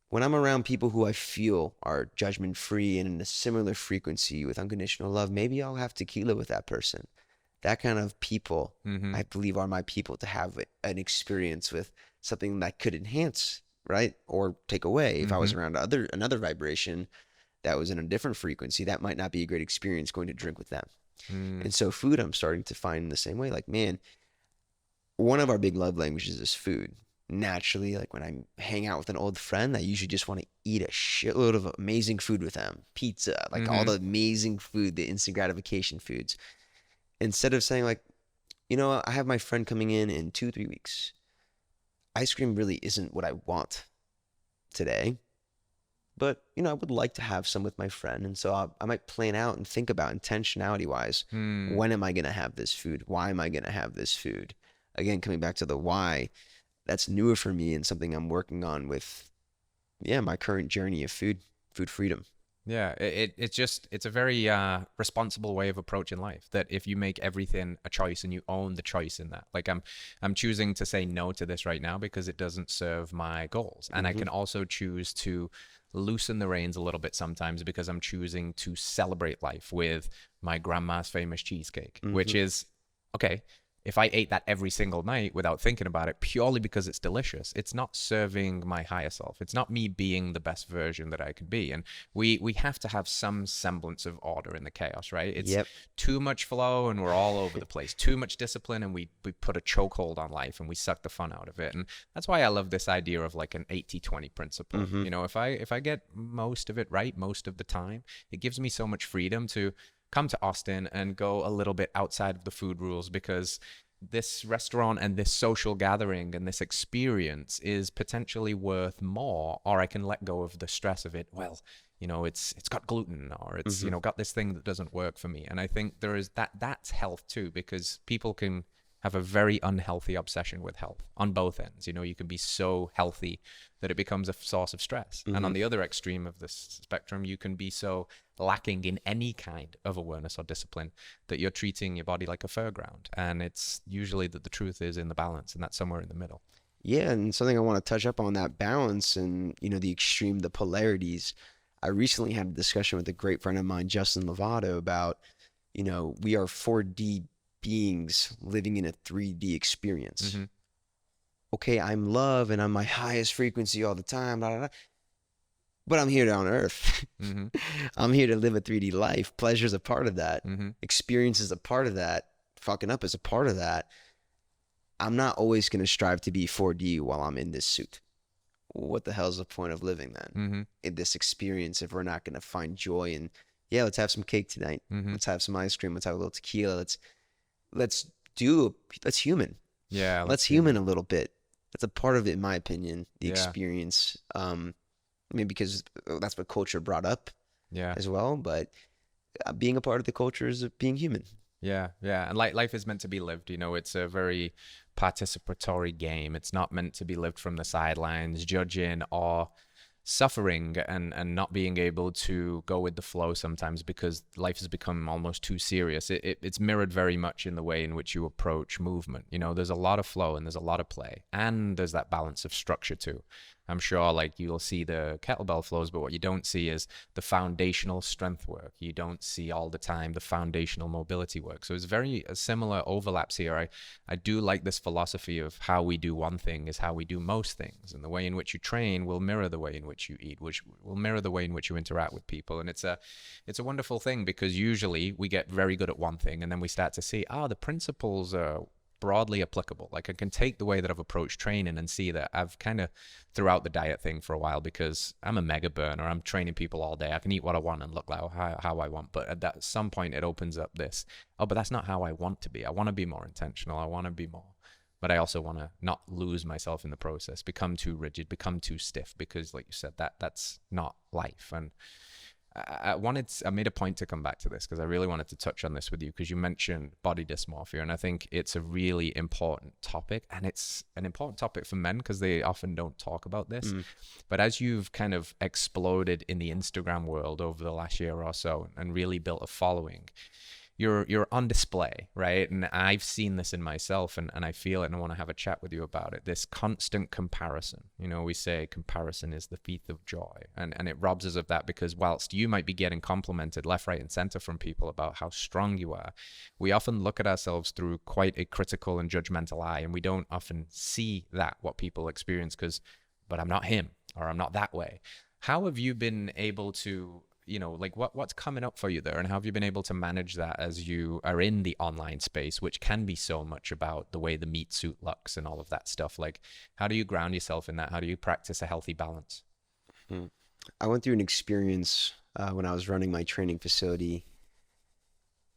when I'm around people who I feel are judgment free and in a similar frequency with unconditional love, maybe I'll have tequila with that person. That kind of people, I believe, are my people to have an experience with something that could enhance, right? Or take away. If I was around another vibration that was in a different frequency, that might not be a great experience going to drink with them. And so food, I'm starting to find the same way. Like, man, one of our big love languages is food. Naturally, like when I hang out with an old friend, I usually just want to eat a shitload of amazing food with them. Pizza, like all the amazing food, the instant gratification foods. Instead of saying like, you know, I have my friend coming in 2-3 weeks. Ice cream really isn't what I want today. But, you know, I would like to have some with my friend. And so I might plan out and think about intentionality-wise, when am I going to have this food? Why am I going to have this food? Again, coming back to the why, that's newer for me and something I'm working on with, my current journey of food freedom. Yeah, it's a very responsible way of approaching life, that if you make everything a choice and you own the choice in that. Like I'm choosing to say no to this right now because it doesn't serve my goals. And I can also choose to loosen the reins a little bit sometimes because I'm choosing to celebrate life with my grandma's famous cheesecake, which is, okay, if I ate that every single night without thinking about it, purely because it's delicious, it's not serving my higher self. It's not me being the best version that I could be. And we have to have some semblance of order in the chaos, right? It's too much flow and we're all over the place. Too much discipline and we put a chokehold on life and we suck the fun out of it. And that's why I love this idea of like an 80-20 principle. You know, if I get most of it right most of the time, it gives me so much freedom to come to Austin and go a little bit outside of the food rules, because this restaurant and this social gathering and this experience is potentially worth more, or I can let go of the stress of it. Well, you know, it's got gluten, or it's, you know, got this thing that doesn't work for me. And I think there is that's health too, because people can have a very unhealthy obsession with health on both ends. You know, you can be so healthy that it becomes a source of stress. Mm-hmm. And on the other extreme of this spectrum, you can be so lacking in any kind of awareness or discipline that you're treating your body like a fairground. And it's usually that the truth is in the balance, and that's somewhere in the middle. Yeah, and something I want to touch up on, that balance and, you know, the extreme, the polarities. I recently had a discussion with a great friend of mine, Justin Lovato, about, you know, we are 4D beings living in a 3D experience. Mm-hmm. Okay, I'm love and I'm my highest frequency all the time, blah, blah, blah, but I'm here on Earth. Mm-hmm. I'm here to live a 3D life. Pleasure's a part of that. Mm-hmm. Experience is a part of that. Fucking up is a part of that. I'm not always going to strive to be 4D while I'm in this suit. What the hell's the point of living then? Mm-hmm. In this experience, if we're not going to find joy in, yeah, let's have some cake tonight. Mm-hmm. Let's have some ice cream. Let's have a little tequila. Let's human. Yeah. Let's human a little bit. That's a part of it, in my opinion, the Yeah. experience. I mean, because that's what culture brought up as well. But being a part of the culture is being human. Yeah, yeah. And life is meant to be lived. You know, it's a very participatory game. It's not meant to be lived from the sidelines, judging or suffering and not being able to go with the flow sometimes, because life has become almost too serious. It's mirrored very much in the way in which you approach movement. You know, there's a lot of flow and there's a lot of play, and there's that balance of structure too. I'm sure like you'll see the kettlebell flows, but what you don't see is the foundational strength work. You don't see all the time the foundational mobility work. So it's very similar overlaps here. I do like this philosophy of how we do one thing is how we do most things. And the way in which you train will mirror the way in which you eat, which will mirror the way in which you interact with people. And it's a wonderful thing, because usually we get very good at one thing and then we start to see, the principles are broadly applicable. Like I can take the way that I've approached training and see that I've kind of threw out the diet thing for a while because I'm a mega burner. I'm training people all day. I can eat what I want and look like how I want. But at some point it opens up this, but that's not how I want to be. I want to be more intentional. I want to be more, but I also want to not lose myself in the process, become too rigid, become too stiff, because like you said, that's not life. And I made a point to come back to this because I really wanted to touch on this with you, because you mentioned body dysmorphia, and I think it's a really important topic, and it's an important topic for men because they often don't talk about this. But as you've kind of exploded in the Instagram world over the last year or so and really built a following, you're on display, right? And I've seen this in myself, and I feel it, and I want to have a chat with you about it. This constant comparison. You know, we say comparison is the thief of joy, and it robs us of that, because whilst you might be getting complimented left, right, and center from people about how strong you are, we often look at ourselves through quite a critical and judgmental eye, and we don't often see what people experience but I'm not him, or I'm not that way. How have you been able to, you know, like what's coming up for you there, and how have you been able to manage that as you are in the online space, which can be so much about the way the meat suit looks and all of that stuff? Like, how do you ground yourself in that? How do you practice a healthy balance? I went through an experience when I was running my training facility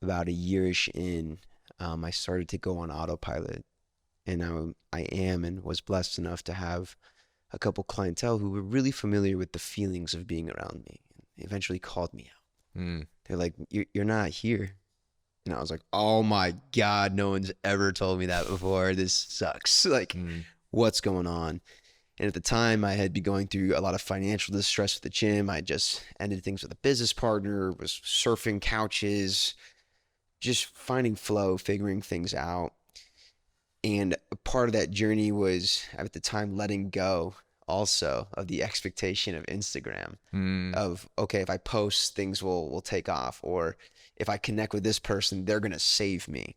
about a yearish in. I started to go on autopilot, and I am and was blessed enough to have a couple clientele who were really familiar with the feelings of being around me. Eventually called me out. They're like, you're not here. And I was like, oh my God, no one's ever told me that before. This sucks. Like, what's going on? And at the time, I had been going through a lot of financial distress with the gym. I just ended things with a business partner, was surfing couches, just finding flow, figuring things out. And a part of that journey was, at the time, letting go also of the expectation of Instagram of, okay, if I post, things will take off, or if I connect with this person, they're going to save me.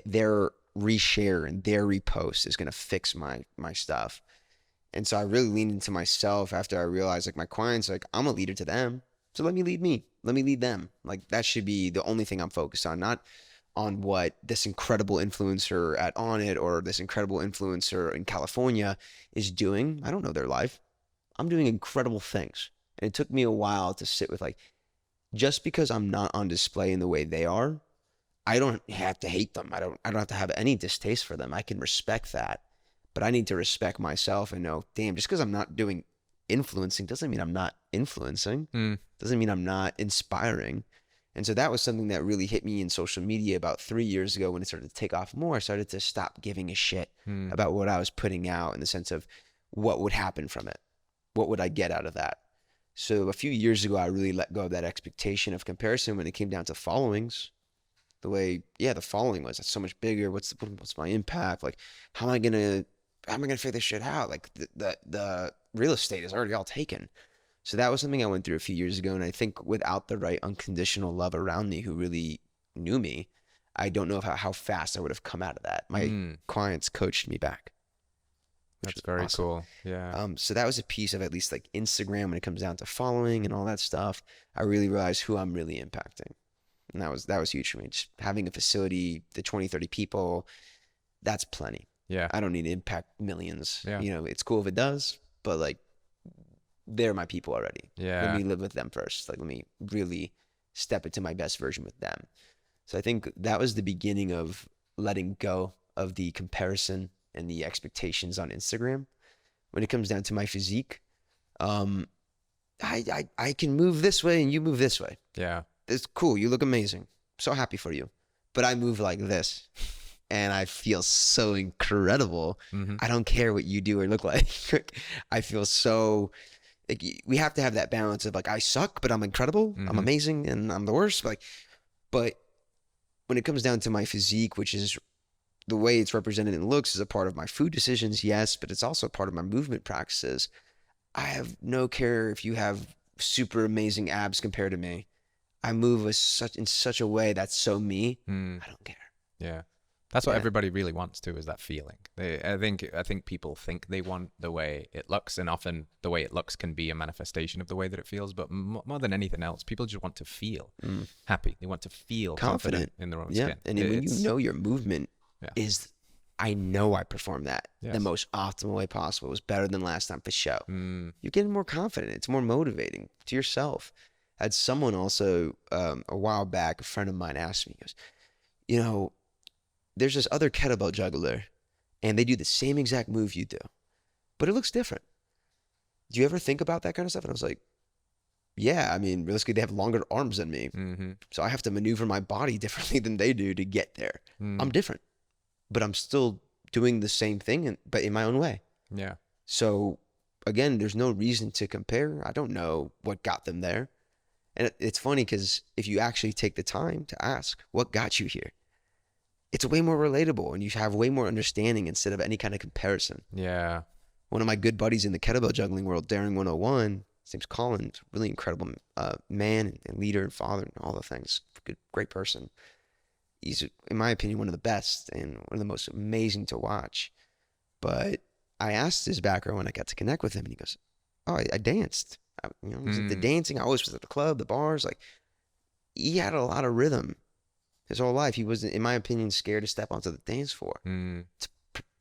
Their reshare and their repost is going to fix my stuff. And so I really leaned into myself after I realized, like, my clients, like, I'm a leader to them. So let me lead me. Let me lead them. Like, that should be the only thing I'm focused on, not on what this incredible influencer at Onnit or this incredible influencer in California is doing. I don't know their life. I'm doing incredible things. And it took me a while to sit with, like, just because I'm not on display in the way they are, I don't have to hate them. I don't have to have any distaste for them. I can respect that. But I need to respect myself and know, damn, just because I'm not doing influencing doesn't mean I'm not influencing. Doesn't mean I'm not inspiring. And so that was something that really hit me in social media about 3 years ago when it started to take off more. I started to stop giving a shit about what I was putting out in the sense of what would happen from it. What would I get out of that? So a few years ago, I really let go of that expectation of comparison when it came down to followings. The way, the following was so much bigger. What's my impact? Like, how am I gonna figure this shit out? Like the real estate is already all taken. So that was something I went through a few years ago. And I think without the right unconditional love around me who really knew me, I don't know how fast I would have come out of that. My clients coached me back. That's very awesome. Cool. Yeah. So that was a piece of at least like Instagram when it comes down to following and all that stuff. I really realized who I'm really impacting. And that was huge for me. Just having a facility, the 20, 30 people, that's plenty. Yeah. I don't need to impact millions. Yeah. It's cool if it does, but like, they're my people already. Yeah. Let me live with them first. Like, let me really step into my best version with them. So I think that was the beginning of letting go of the comparison and the expectations on Instagram. When it comes down to my physique, I can move this way and you move this way. Yeah. It's cool. You look amazing. So happy for you. But I move like this. And I feel so incredible. I don't care what you do or look like. I feel so... Like, we have to have that balance of like, I suck, but I'm incredible. I'm amazing, and I'm the worst. But when it comes down to my physique, which is the way it's represented in looks, is a part of my food decisions, yes, but it's also a part of my movement practices. I have no care if you have super amazing abs compared to me. I move in such a way that's so me. I don't care. Yeah. That's what everybody really wants too, is that feeling. I think people think they want the way it looks, and often the way it looks can be a manifestation of the way that it feels. But more than anything else, people just want to feel happy. They want to feel confident in their own skin. And when you know your movement is, I know I performed that the most optimal way possible. It was better than last time for show. You're getting more confident. It's more motivating to yourself. I had someone also a while back, a friend of mine asked me, he goes, there's this other kettlebell juggler and they do the same exact move you do, but it looks different. Do you ever think about that kind of stuff? And I was like, yeah, I mean, realistically, they have longer arms than me. So I have to maneuver my body differently than they do to get there. I'm different, but I'm still doing the same thing, but in my own way. Yeah. So again, there's no reason to compare. I don't know what got them there. And it's funny because if you actually take the time to ask, what got you here? It's way more relatable and you have way more understanding instead of any kind of comparison. Yeah. One of my good buddies in the kettlebell juggling world, Daring 101, his name's Colin, really incredible man and leader and father and all the things. Great person. He's, in my opinion, one of the best and one of the most amazing to watch. But I asked his background when I got to connect with him, and he goes, oh, I danced. The dancing, I always was at the club, the bars. Like, he had a lot of rhythm. His whole life, he was, in my opinion, scared to step onto the dance floor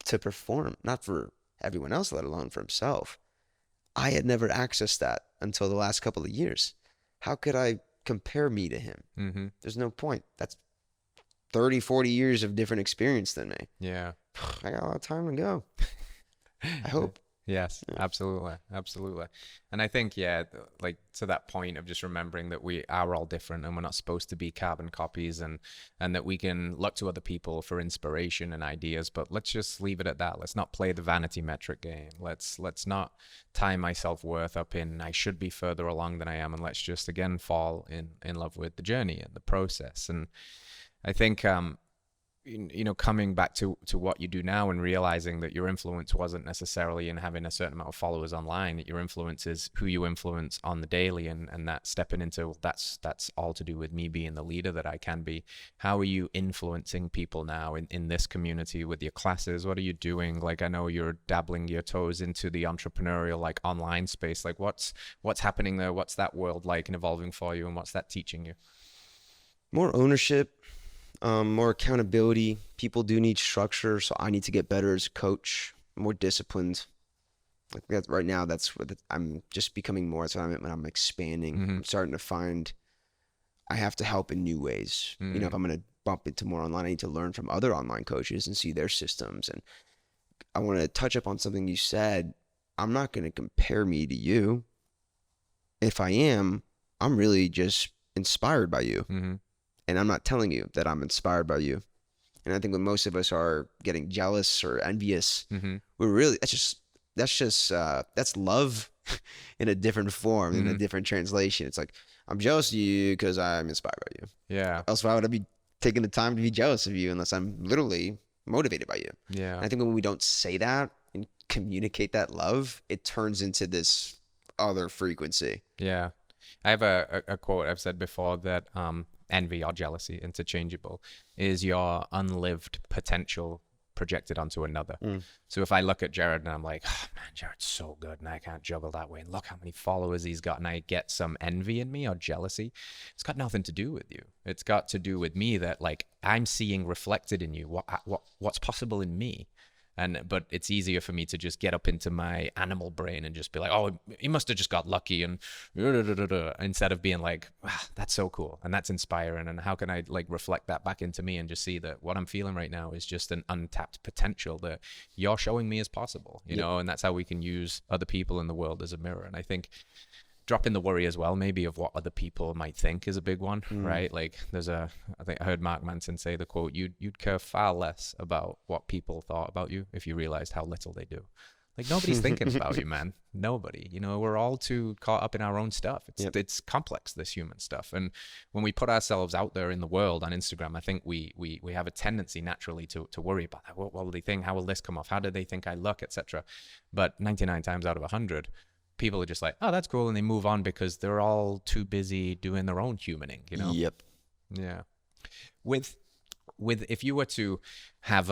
to perform, not for everyone else, let alone for himself. I had never accessed that until the last couple of years. How could I compare me to him? There's no point. That's 30, 40 years of different experience than me. Yeah. I got a lot of time to go. I hope. Yes, absolutely. And I think, like to that point of just remembering that we are all different and we're not supposed to be carbon copies, and that we can look to other people for inspiration and ideas, but let's just leave it at that. Let's not play the vanity metric game. Let's not tie my self-worth up in I should be further along than I am, and let's just again fall in love with the journey and the process. And I think coming back to what you do now and realizing that your influence wasn't necessarily in having a certain amount of followers online, that your influence is who you influence on the daily, and that stepping into that's all to do with me being the leader that I can be. How are you influencing people now in this community with your classes? What are you doing? Like, I know you're dabbling your toes into the entrepreneurial, like, online space. Like, what's happening there? What's that world like and evolving for you, and what's that teaching you? More ownership. More accountability. People do need structure, so I need to get better as a coach, more disciplined. Like that right now, that's what I'm just becoming more. That's what I meant when I'm expanding. I'm starting to find I have to help in new ways. If I'm going to bump into more online, I need to learn from other online coaches and see their systems. And I want to touch up on something you said. I'm not going to compare me to you. If I am, I'm really just inspired by you. Mm-hmm. And I'm not telling you that I'm inspired by you. And I think when most of us are getting jealous or envious, Mm-hmm. we're really, that's love in a different form, in a Mm-hmm. different translation. It's like, I'm jealous of you because I'm inspired by you. Yeah. Else, why would I be taking the time to be jealous of you unless I'm literally motivated by you? Yeah. And I think when we don't say that and communicate that love, it turns into this other frequency. Yeah. I have a quote I've said before that envy or jealousy, interchangeable, is your unlived potential projected onto another. Mm. So if I look at Jarrod and I'm like, oh man, Jarrod's so good and I can't juggle that way. And look how many followers he's got. And I get some envy in me or jealousy. It's got nothing to do with you. It's got to do with me that like I'm seeing reflected in you what's possible in me. But it's easier for me to just get up into my animal brain and just be like, oh, he must have just got lucky, and instead of being like, wow, that's so cool and that's inspiring, and how can I like reflect that back into me and just see that what I'm feeling right now is just an untapped potential that you're showing me is possible, you know, and that's how we can use other people in the world as a mirror. And I think dropping the worry as well, maybe, of what other people might think is a big one, right? Like I think I heard Mark Manson say the quote, you'd care far less about what people thought about you if you realized how little they do. Like nobody's thinking about you, man. Nobody. You know, we're all too caught up in our own stuff. It's complex, this human stuff. And when we put ourselves out there in the world on Instagram, I think we have a tendency naturally to worry about that. What will they think? How will this come off? How do they think I look, etc. But 99 times out of 100, people are just like, oh, that's cool, and they move on because they're all too busy doing their own humaning, you know? Yep. Yeah. With if you were to have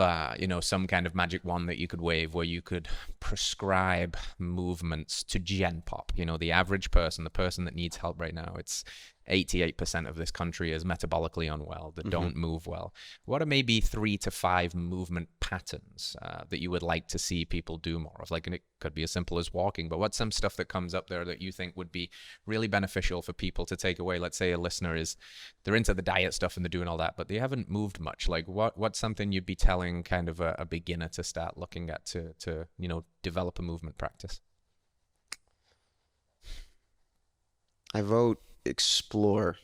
some kind of magic wand that you could wave where you could prescribe movements to gen pop, you know, the average person, the person that needs help right now, it's 88% of this country is metabolically unwell, that don't move well. What are maybe 3 to 5 movement patterns that you would like to see people do more of? Like, and it could be as simple as walking, but what's some stuff that comes up there that you think would be really beneficial for people to take away? Let's say a listener they're into the diet stuff and they're doing all that, but they haven't moved much. Like, what's something you'd be telling kind of a beginner to start looking at to develop a movement practice? I vote explore.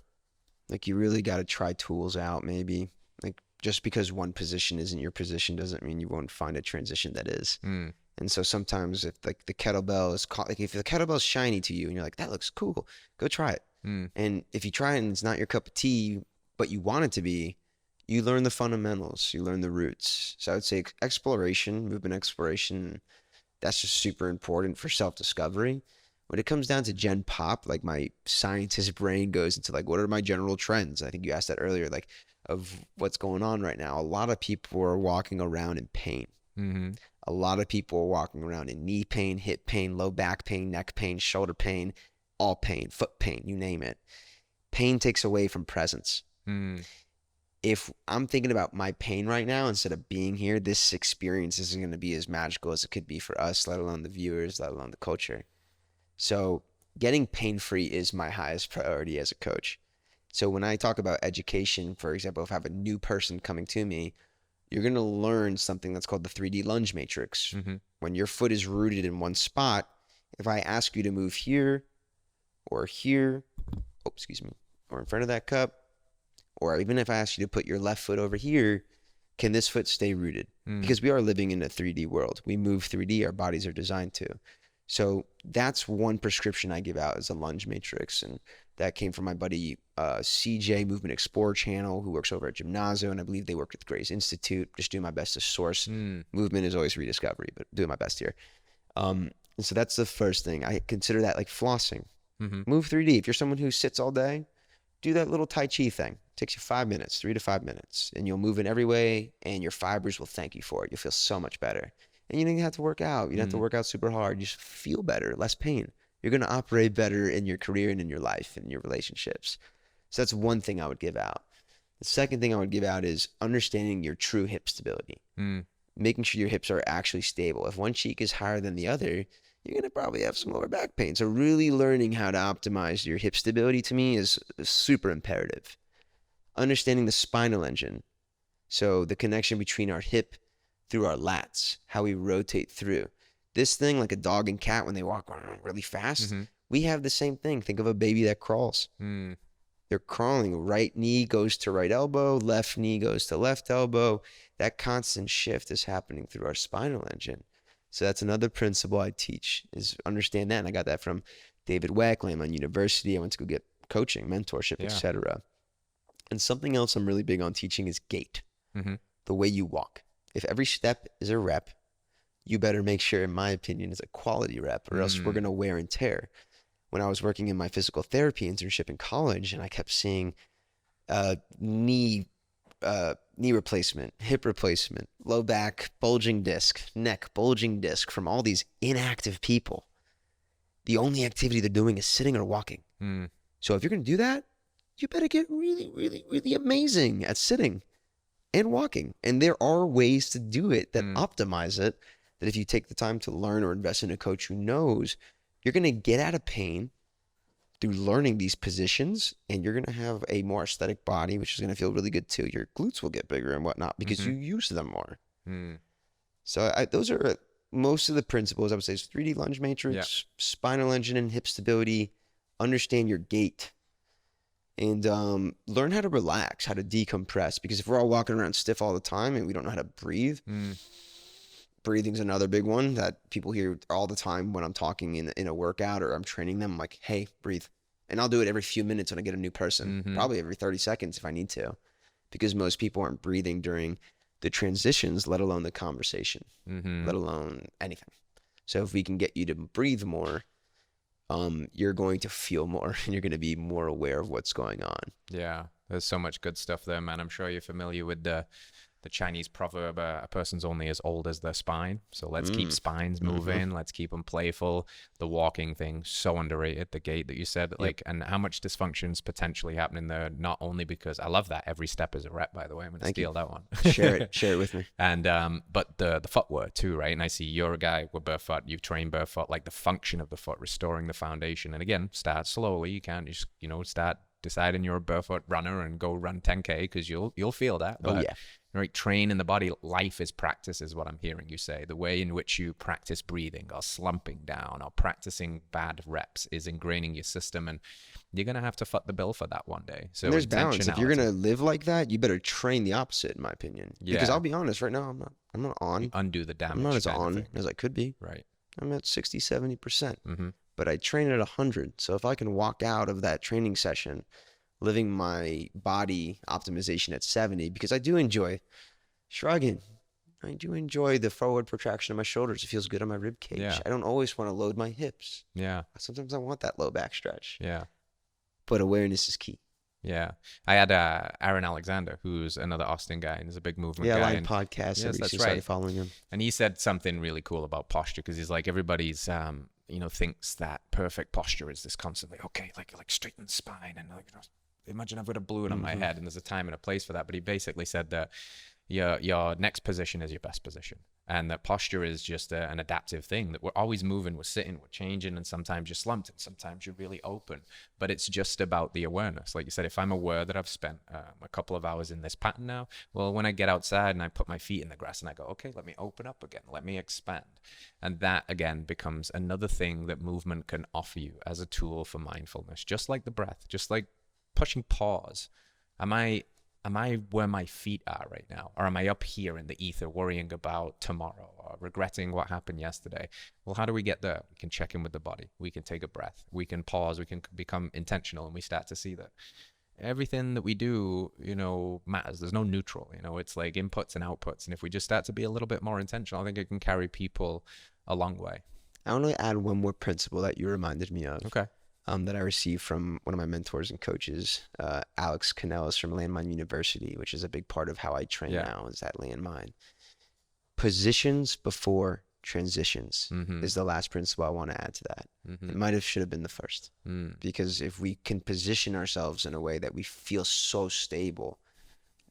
Like, you really got to try tools out, maybe. Like, just because one position isn't your position doesn't mean you won't find a transition that is. And so sometimes if like the kettlebell is if the kettlebell's shiny to you and you're like, that looks cool, go try it. And if you try it and it's not your cup of tea, but you want it to be, you learn the fundamentals, you learn the roots. So I would say exploration, movement exploration, that's just super important for self-discovery. When it comes down to gen pop, like my scientist brain goes into like, what are my general trends? I think you asked that earlier, like of what's going on right now. A lot of people are walking around in pain. A lot of people are walking around in knee pain, hip pain, low back pain, neck pain, shoulder pain, all pain, foot pain, you name it. Pain takes away from presence. If I'm thinking about my pain right now, instead of being here, this experience isn't going to be as magical as it could be for us, let alone the viewers, let alone the culture. So getting pain-free is my highest priority as a coach. So when I talk about education, for example, if I have a new person coming to me, you're going to learn something that's called the 3D lunge matrix. When your foot is rooted in one spot, if I ask you to move here or here, or in front of that cup, or even if I ask you to put your left foot over here, can this foot stay rooted? Because we are living in a 3D world. We move 3D, our bodies are designed to. So that's one prescription I give out as a lunge matrix. And that came from my buddy CJ, Movement Explorer channel, who works over at Gymnasio. And I believe they work with Grace Institute. Just doing my best to source. Movement is always rediscovery, but doing my best here. And so that's the first thing. I consider that like flossing. Move 3D. If you're someone who sits all day, do that little Tai Chi thing. It takes you 5 minutes, 3 to 5 minutes. And you'll move in every way, and your fibers will thank you for it. You'll feel so much better. And you don't have to work out. You don't have to work out super hard. You just feel better, less pain. You're going to operate better in your career and in your life and your relationships. So that's one thing I would give out. The second thing I would give out is understanding your true hip stability. Making sure your hips are actually stable. If one cheek is higher than the other, you're going to probably have some lower back pain. So really learning how to optimize your hip stability to me is super imperative. Understanding the spinal engine. So the connection between our hip through our lats, how we rotate through. This thing, like a dog and cat when they walk around really fast, we have the same thing. Think of a baby that crawls. They're crawling. Right knee goes to right elbow, left knee goes to left elbow. That constant shift is happening through our spinal engine. So that's another principle I teach, is understand that. And I got that from David Weck, Landmine University. I went to go get coaching, mentorship, etc. And something else I'm really big on teaching is gait, the way you walk. If every step is a rep, you better make sure, in my opinion, it's a quality rep, or else we're going to wear and tear. When I was working in my physical therapy internship in college, and I kept seeing knee replacement, hip replacement, low back, bulging disc, neck, bulging disc from all these inactive people. The only activity they're doing is sitting or walking. So if you're going to do that, you better get really, really, really amazing at sitting and walking. And there are ways to do it that optimize it, that if you take the time to learn or invest in a coach who knows, you're going to get out of pain through learning these positions, and you're going to have a more aesthetic body, which is going to feel really good too. Your glutes will get bigger and whatnot because you use them more. So those are most of the principles. I would say is 3D lunge matrix, spinal engine and hip stability, understand your gait, and learn how to relax, how to decompress. Because if we're all walking around stiff all the time and we don't know how to breathe, breathing's another big one that people hear all the time when I'm talking in a workout or I'm training them. I'm like, hey, breathe. And I'll do it every few minutes when I get a new person, probably every 30 seconds if I need to, because most people aren't breathing during the transitions, let alone the conversation, let alone anything. So if we can get you to breathe more, you're going to feel more and you're going to be more aware of what's going on. Yeah, there's so much good stuff there, man. I'm sure you're familiar with the Chinese proverb, a person's only as old as their spine. So let's keep spines moving. Let's keep them playful. The walking thing, so underrated. The gait that you said, like, and how much dysfunction's potentially happening there, not only because I love that. Every step is a rep, by the way. I'm going to steal that one. Share it with me. And, but the footwork too, right? And I see you're a guy with birthright. You've trained birthright, like the function of the foot, restoring the foundation. And again, start slowly. You can't just, start deciding you're a barefoot runner and go run 10K because you'll feel that. But, right, train in the body. Life is practice, is what I'm hearing you say. The way in which you practice breathing or slumping down or practicing bad reps is ingraining your system, and you're gonna have to foot the bill for that one day. So and there's balance. If you're gonna live like that, you better train the opposite, in my opinion. Because I'll be honest, right now I'm not on. You undo the damage. I'm not as on as I could be. Right. I'm at 60-70%. But I train at 100. So if I can walk out of that training session living my body optimization at 70, because I do enjoy shrugging. I do enjoy the forward protraction of my shoulders. It feels good on my rib cage. I don't always want to load my hips. Sometimes I want that low back stretch. But awareness is key. I had Aaron Alexander, who's another Austin guy, and he's a big movement guy. Live podcast. Yes, that's right. Following him. And he said something really cool about posture, because he's like, everybody's thinks that perfect posture is this constantly, okay, like straighten the spine, and like, imagine I've got a balloon on my head, and there's a time and a place for that. But he basically said that your next position is your best position, and that posture is just an adaptive thing, that we're always moving, we're sitting, we're changing, and sometimes you're slumped and sometimes you're really open. But it's just about the awareness. Like you said, if I'm aware that I've spent a couple of hours in this pattern now, well, when I get outside and I put my feet in the grass and I go, okay, let me open up again, let me expand. And that again becomes another thing that movement can offer you as a tool for mindfulness, just like the breath, just like pushing pause. Am I where my feet are right now? Or am I up here in the ether worrying about tomorrow or regretting what happened yesterday? Well, how do we get there? We can check in with the body. We can take a breath. We can pause. We can become intentional, and we start to see that everything that we do, matters. There's no neutral, it's like inputs and outputs. And if we just start to be a little bit more intentional, I think it can carry people a long way. I want to add one more principle that you reminded me of. Okay. That I received from one of my mentors and coaches, Alex Canellis from Landmine University, which is a big part of how I train now, is that Landmine. Positions before transitions is the last principle I want to add to that. It should have been the first. Because if we can position ourselves in a way that we feel so stable,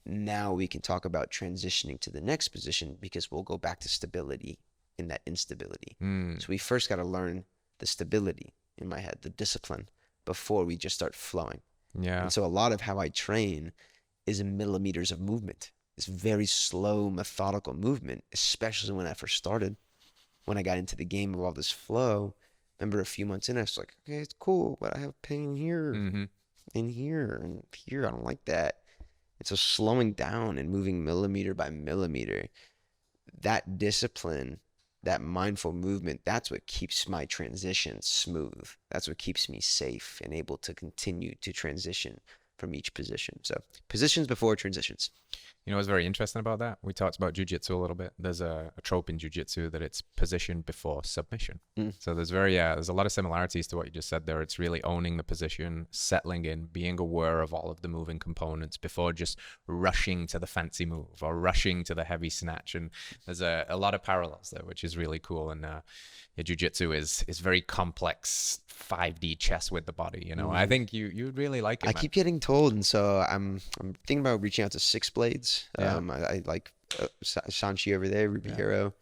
now we can talk about transitioning to the next position, because we'll go back to stability in that instability. So we first got to learn the stability, in my head, the discipline, before we just start flowing. And so a lot of how I train is in millimeters of movement. It's very slow, methodical movement, especially when I first started. When I got into the game of all this flow, remember a few months in, I was like, okay, it's cool, but I have pain here. in here and here. I don't like that. And so slowing down and moving millimeter by millimeter, that discipline, that mindful movement, that's what keeps my transition smooth. That's what keeps me safe and able to continue to transition from each position. So positions before transitions. You know what's very interesting about that? We talked about jujitsu a little bit. There's a trope in jujitsu that it's position before submission. Mm. So there's there's a lot of similarities to what you just said there. It's really owning the position, settling in, being aware of all of the moving components before just rushing to the fancy move or rushing to the heavy snatch. And there's a lot of parallels there, which is really cool. And yeah, jujitsu is very complex 5D chess with the body. You know, I think you'd really like it. I man. keep getting told, and so I'm thinking about reaching out to Six Blades. Yeah. I like Sanchi over there, Ribeiro.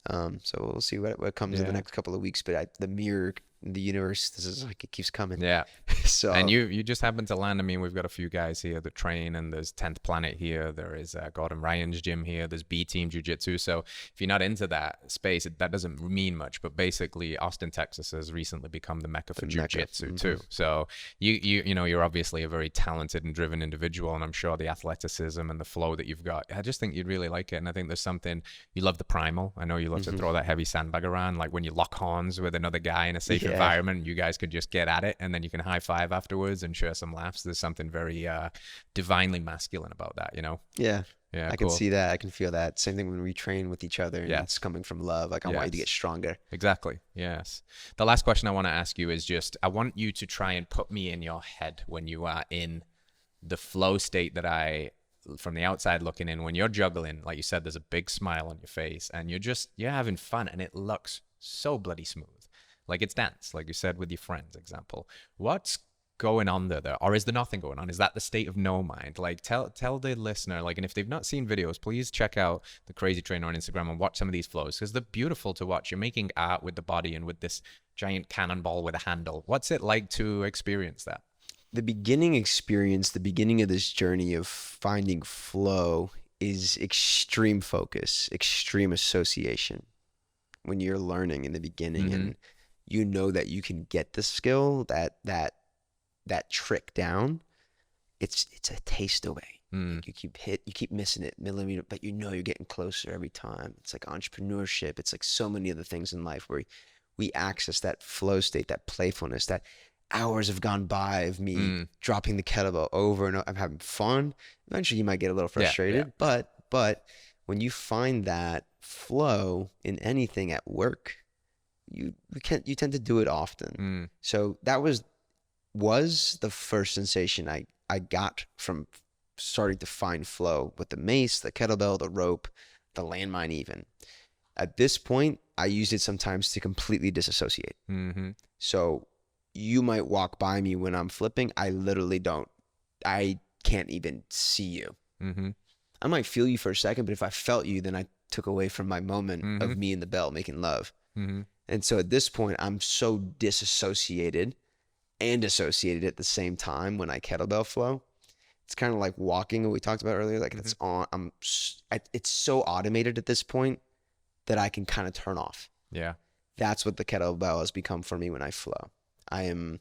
So we'll see what comes in the next couple of weeks. But the mirror, the universe, this is like it keeps coming. Yeah. So and you just happen to land. I mean, we've got a few guys here that train, and there's 10th Planet here. There is Gordon Ryan's gym here. There's B Team Jiu-Jitsu. So if you're not into that space, that doesn't mean much. But basically, Austin, Texas has recently become the mecca for Jiu-Jitsu too. So you know, you're obviously a very talented and driven individual, and I'm sure the athleticism and the flow that you've got, I just think you'd really like it. And I think there's something, you love the primal. I know you love to throw that heavy sandbag around, like when you lock horns with another guy in a safe environment, you guys could just get at it, and then you can high five afterwards and share some laughs. There's something very divinely masculine about that, you know? yeah, Yeah, I can see that. I can feel that. Same thing when we train with each other, and it's coming from love. Like I want you to get stronger. Exactly. Yes. The last question I want to ask you is just, I want you to try and put me in your head when you are in the flow state that from the outside looking in, when you're juggling, like you said, there's a big smile on your face and you're having fun and it looks so bloody smooth. Like it's dance, like you said with your friends example. What's going on there? Or is there nothing going on? Is that the state of no mind? Like tell the listener, like, and if they've not seen videos, please check out the Crazy Trainer on Instagram and watch some of these flows because they're beautiful to watch. You're making art with the body and with this giant cannonball with a handle. What's it like to experience that? The beginning experience, the beginning of this journey of finding flow is extreme focus, extreme association. When you're learning in the beginning and you know that you can get the skill, that trick down, it's a taste away. You keep missing it millimeter, but you know you're getting closer every time. It's like entrepreneurship. It's like so many of the things in life where we access that flow state, that playfulness, that hours have gone by of me dropping the kettlebell over and over. I'm having fun. Eventually you might get a little frustrated, but when you find that flow in anything at work, you tend to do it often. So that was the first sensation I got from starting to find flow with the mace, the kettlebell, the rope, the landmine even. At this point, I use it sometimes to completely disassociate. So you might walk by me when I'm flipping. I can't even see you. I might feel you for a second, but if I felt you, then I took away from my moment of me and the bell making love. And so at this point, I'm so disassociated and associated at the same time when I kettlebell flow. It's kind of like walking, what we talked about earlier. Like it's on. It's so automated at this point that I can kind of turn off. Yeah, that's what the kettlebell has become for me when I flow. I am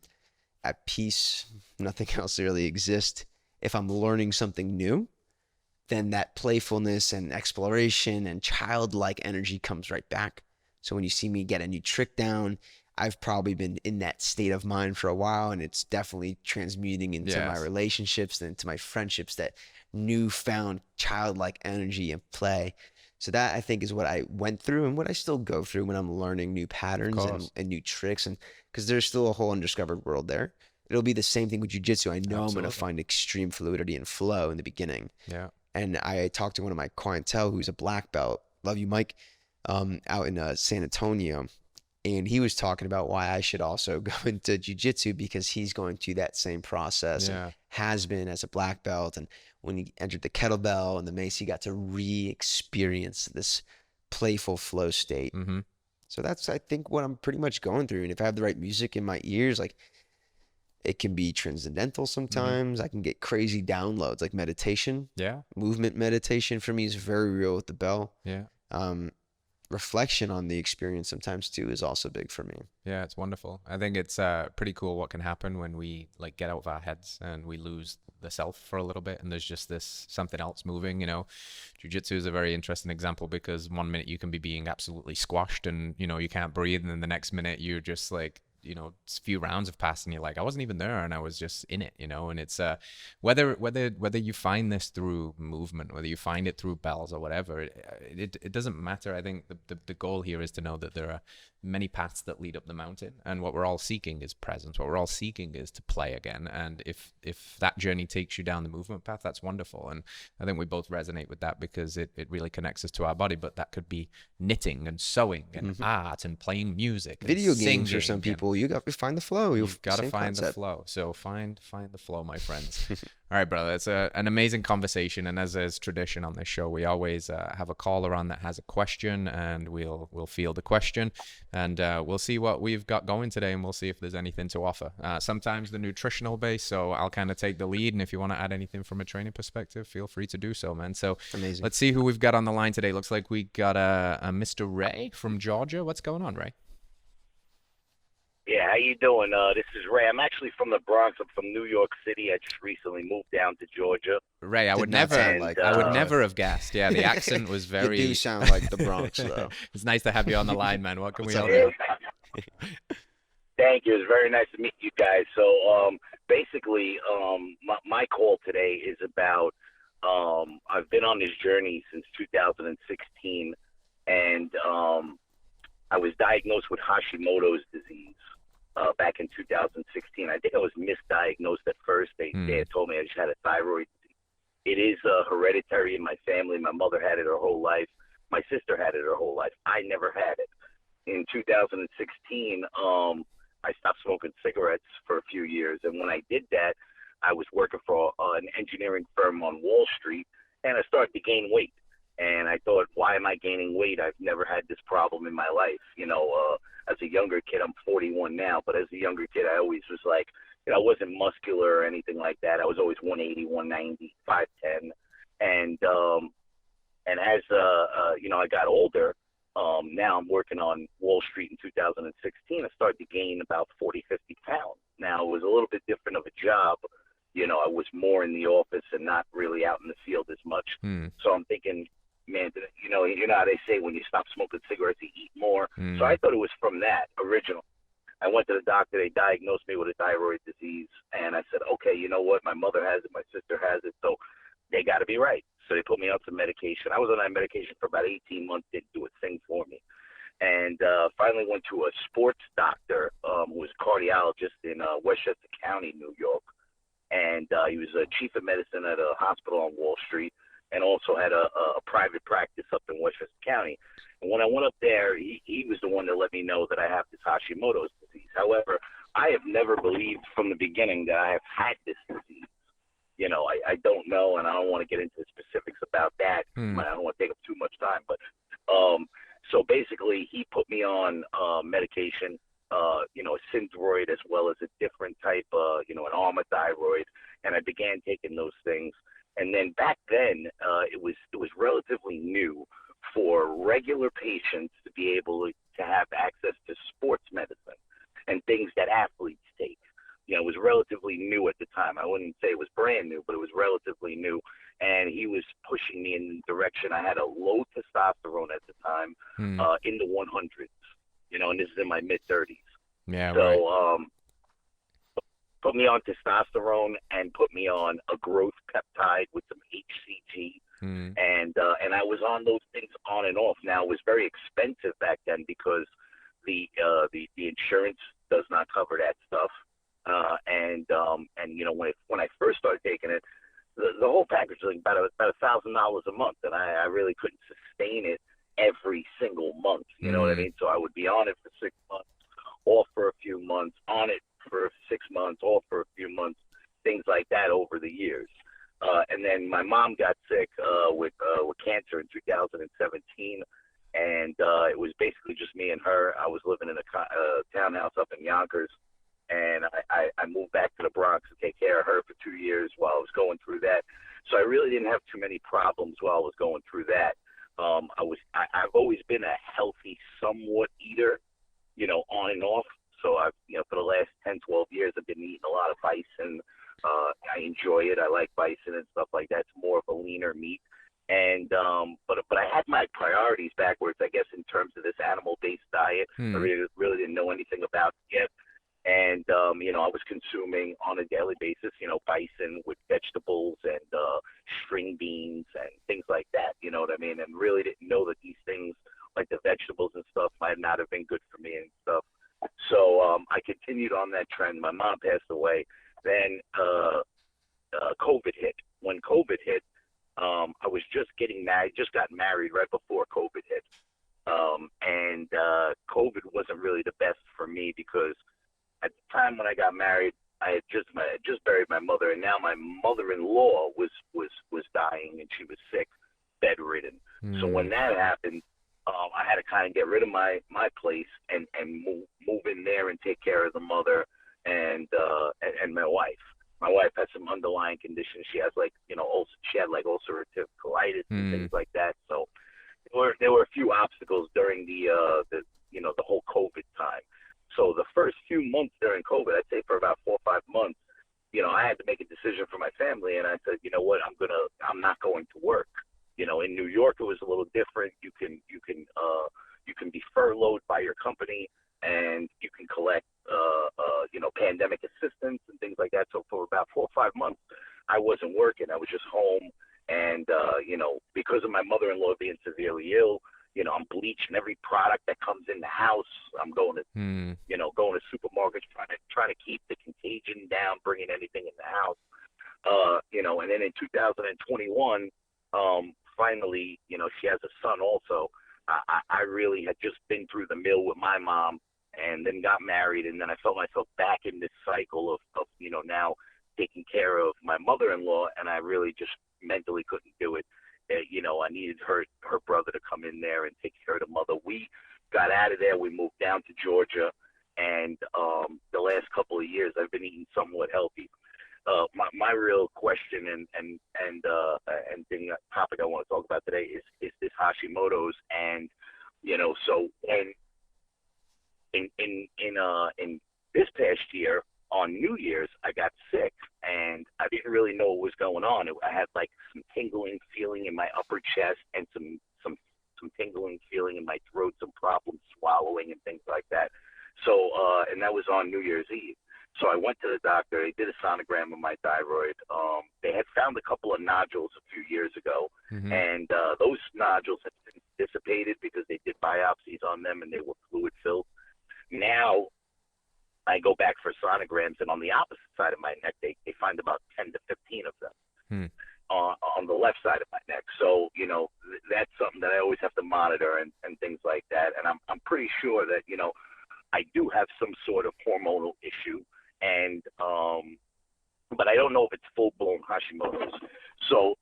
at peace. Nothing else really exists. If I'm learning something new, then that playfulness and exploration and childlike energy comes right back. So when you see me get a new trick down, I've probably been in that state of mind for a while, and it's definitely transmuting into my relationships and into my friendships, that newfound childlike energy and play. So that, I think, is what I went through and what I still go through when I'm learning new patterns and new tricks, and because there's still a whole undiscovered world there. It'll be the same thing with jiu-jitsu. I know I'm going to find extreme fluidity and flow in the beginning. Yeah. And I talked to one of my clientele who's a black belt, love you, Mike, out in San Antonio. And he was talking about why I should also go into jiu-jitsu, because he's going through that same process and has been as a black belt. And when he entered the kettlebell and the mace, he got to re-experience this playful flow state. So that's, I think, what I'm pretty much going through. And if I have the right music in my ears, like, it can be transcendental sometimes. I can get crazy downloads, like meditation. Movement meditation for me is very real with the bell. reflection on the experience sometimes too is also big for me. Yeah, it's wonderful. I think it's pretty cool what can happen when we like get out of our heads and we lose the self for a little bit and there's just this something else moving, you know. Jiu-jitsu is a very interesting example because one minute you can be being absolutely squashed and, you know, you can't breathe, and then the next minute you're just like, you know, a few rounds have passed and you're like, I wasn't even there and I was just in it, you know. And it's whether you find this through movement, whether you find it through bells or whatever, it doesn't matter. I think the goal here is to know that there are many paths that lead up the mountain, and what we're all seeking is presence. What we're all seeking is to play again. And if that journey takes you down the movement path, that's wonderful. And I think we both resonate with that because it really connects us to our body. But that could be knitting and sewing and art and playing music, Video and games for singing some people, you got to find the flow. You've got to Same find the concept. flow. So find the flow, my friends. All right, brother. It's an amazing conversation, and as is tradition on this show, we always have a caller on that has a question, and we'll field the question, and we'll see what we've got going today, and we'll see if there's anything to offer. Sometimes the nutritional base, so I'll kind of take the lead, and if you want to add anything from a training perspective, feel free to do so, man. So Amazing. Let's see who we've got on the line today. Looks like we got a Mr. Ray from Georgia. What's going on, Ray? Yeah, how you doing? This is Ray. I'm actually from the Bronx. I'm from New York City. I just recently moved down to Georgia. Ray, I Did would not never, sound like I would that. never have guessed. Yeah, the accent was very. You do sound like the Bronx, though. It's nice to have you on the line, man. What can we What's help up, you? Thank you. It's very nice to meet you guys. So basically, my call today is about I've been on this journey since 2016, and I was diagnosed with Hashimoto's disease back in 2016. I think I was misdiagnosed at first. They had told me I just had a thyroid disease. It is hereditary in my family. My mother had it her whole life. My sister had it her whole life. I never had it. In 2016, I stopped smoking cigarettes for a few years, and when I did that, I was working for an engineering firm on Wall Street, and I started to gain weight. And I thought, why am I gaining weight? I've never had this problem in my life. You know, as a younger kid, I'm 41 now, but as a younger kid, I always was like, you know, I wasn't muscular or anything like that. I was always 180, 190, 5'10". And as, you know, I got older, now I'm working on Wall Street in 2016. I started to gain about 40, 50 pounds. Now, it was a little bit different of a job. You know, I was more in the office and not really out in the field as much. So I'm thinking, man, you know how they say when you stop smoking cigarettes, you eat more. So I thought it was from that originally. I went to the doctor. They diagnosed me with a thyroid disease. And I said, okay, you know what? My mother has it. My sister has it. So they got to be right. So they put me on some medication. I was on that medication for about 18 months. Didn't do a thing for me. And finally went to a sports doctor who was a cardiologist in Westchester County, New York. And he was a chief of medicine at a hospital on Wall Street, and also had a private practice up in Westchester County. And when I went up there, he was the one that let me know that I have this Hashimoto's disease. However, I have never believed from the beginning that I have had this disease. You know, I don't know, and I don't want to get into the specifics about that. I don't want to take up too much time. But so basically, he put me on medication, you know, a Synthroid as well as a different type, you know, an Armour-thyroid, and I began taking those things. And then back then, it was relatively new for regular patients to be able to have access to sports medicine and things that athletes take. You know, it was relatively new at the time. I wouldn't say it was brand new, but it was relatively new. And he was pushing me in the direction. I had a low testosterone at the time, in the 100s. You know, and this is in my mid-30s. Yeah, so, right. Put me on testosterone and put me on a growth peptide with some HCG. And I was on those things on and off. Now, it was very expensive back then because the insurance does not cover that stuff. And you know, when I first started taking it, the whole package was like about $1,000 a month, and I really couldn't sustain it every single month. You know what I mean? So I would be on it for 6 months, off for a few months, on it for 6 months, off for a few months, things like that over the years. And then my mom got sick with cancer in 2017, and it was basically just me and her. I was living in a townhouse up in Yonkers, and I moved back to the Bronx to take care of her for 2 years while I was going through that. So I really didn't have too many problems while I was going through that. I've always been a healthy, somewhat eater, on and off. So I've, for the last 10, 12 years, I've been eating a lot of bison. I enjoy it. I like bison and stuff like that. It's more of a leaner meat. And but I had my priorities backwards, I guess, in terms of this animal-based diet. I really didn't know anything about it yet. And I was consuming on a daily basis, bison with vegetables and string beans and things like that. You know what I mean? And really didn't know that these things, like the vegetables and stuff, might not have been good for me and stuff. So I continued on that trend. My mom passed away. Then COVID hit. When COVID hit, I was just getting married, just got married right before COVID hit. And COVID wasn't really the best for me because at the time when I got married, I had just buried my mother, and now my mother-in-law was dying, and she was sick, bedridden. So when that happened, I had to kind of get rid of my place and move in there and take care of the mother and my wife. My wife has some underlying conditions. She has she had ulcerative colitis and things like that. So there were a few obstacles during the whole COVID time. So the first few months during COVID, I'd say for about 4 or 5 months, I had to make a decision for my family, and I said, you know what, I'm not going to work. In New York, it was a little different. You can be furloughed by your company, and you can collect pandemic assistance and things like that. So for about 4 or 5 months, I wasn't working. I was just home, and because of my mother-in-law being severely ill, I'm bleaching every product that comes in the house. I'm going to going to supermarkets, trying to keep the contagion down, bringing anything in the house. And then in 2021, finally, she has a son also. I really had just been through the mill with my mom, and then got married, and then I felt myself back in this cycle of now taking care of my mother-in-law, and I really just mentally couldn't do it. I needed her brother to come in there and take care of the mother. We got out of there. We moved down to Georgia, and the last couple of years I've been eating somewhat healthy. My real question and thing topic I want to talk about today is this Hashimoto's, and so when in this past year on New Year's, I got sick, and I didn't really know what was going on. I had like some tingling feeling in my upper chest and some tingling feeling in my throat, some problems swallowing and things like that. So and that was on New Year's Eve. So I went to the doctor. They did a sonogram of my thyroid. They had found a couple of nodules a few years ago, and those nodules had been dissipated because they did biopsies on them, and they were fluid filled. Now I go back for sonograms, and on the opposite side of my neck, they find about 10 to 15 of them on the left side of my neck. So, that's something that I always have to monitor and things like that. And I'm pretty sure that, I do have some sort of hormonal issue, and but I don't know if it's full-blown Hashimoto's. So,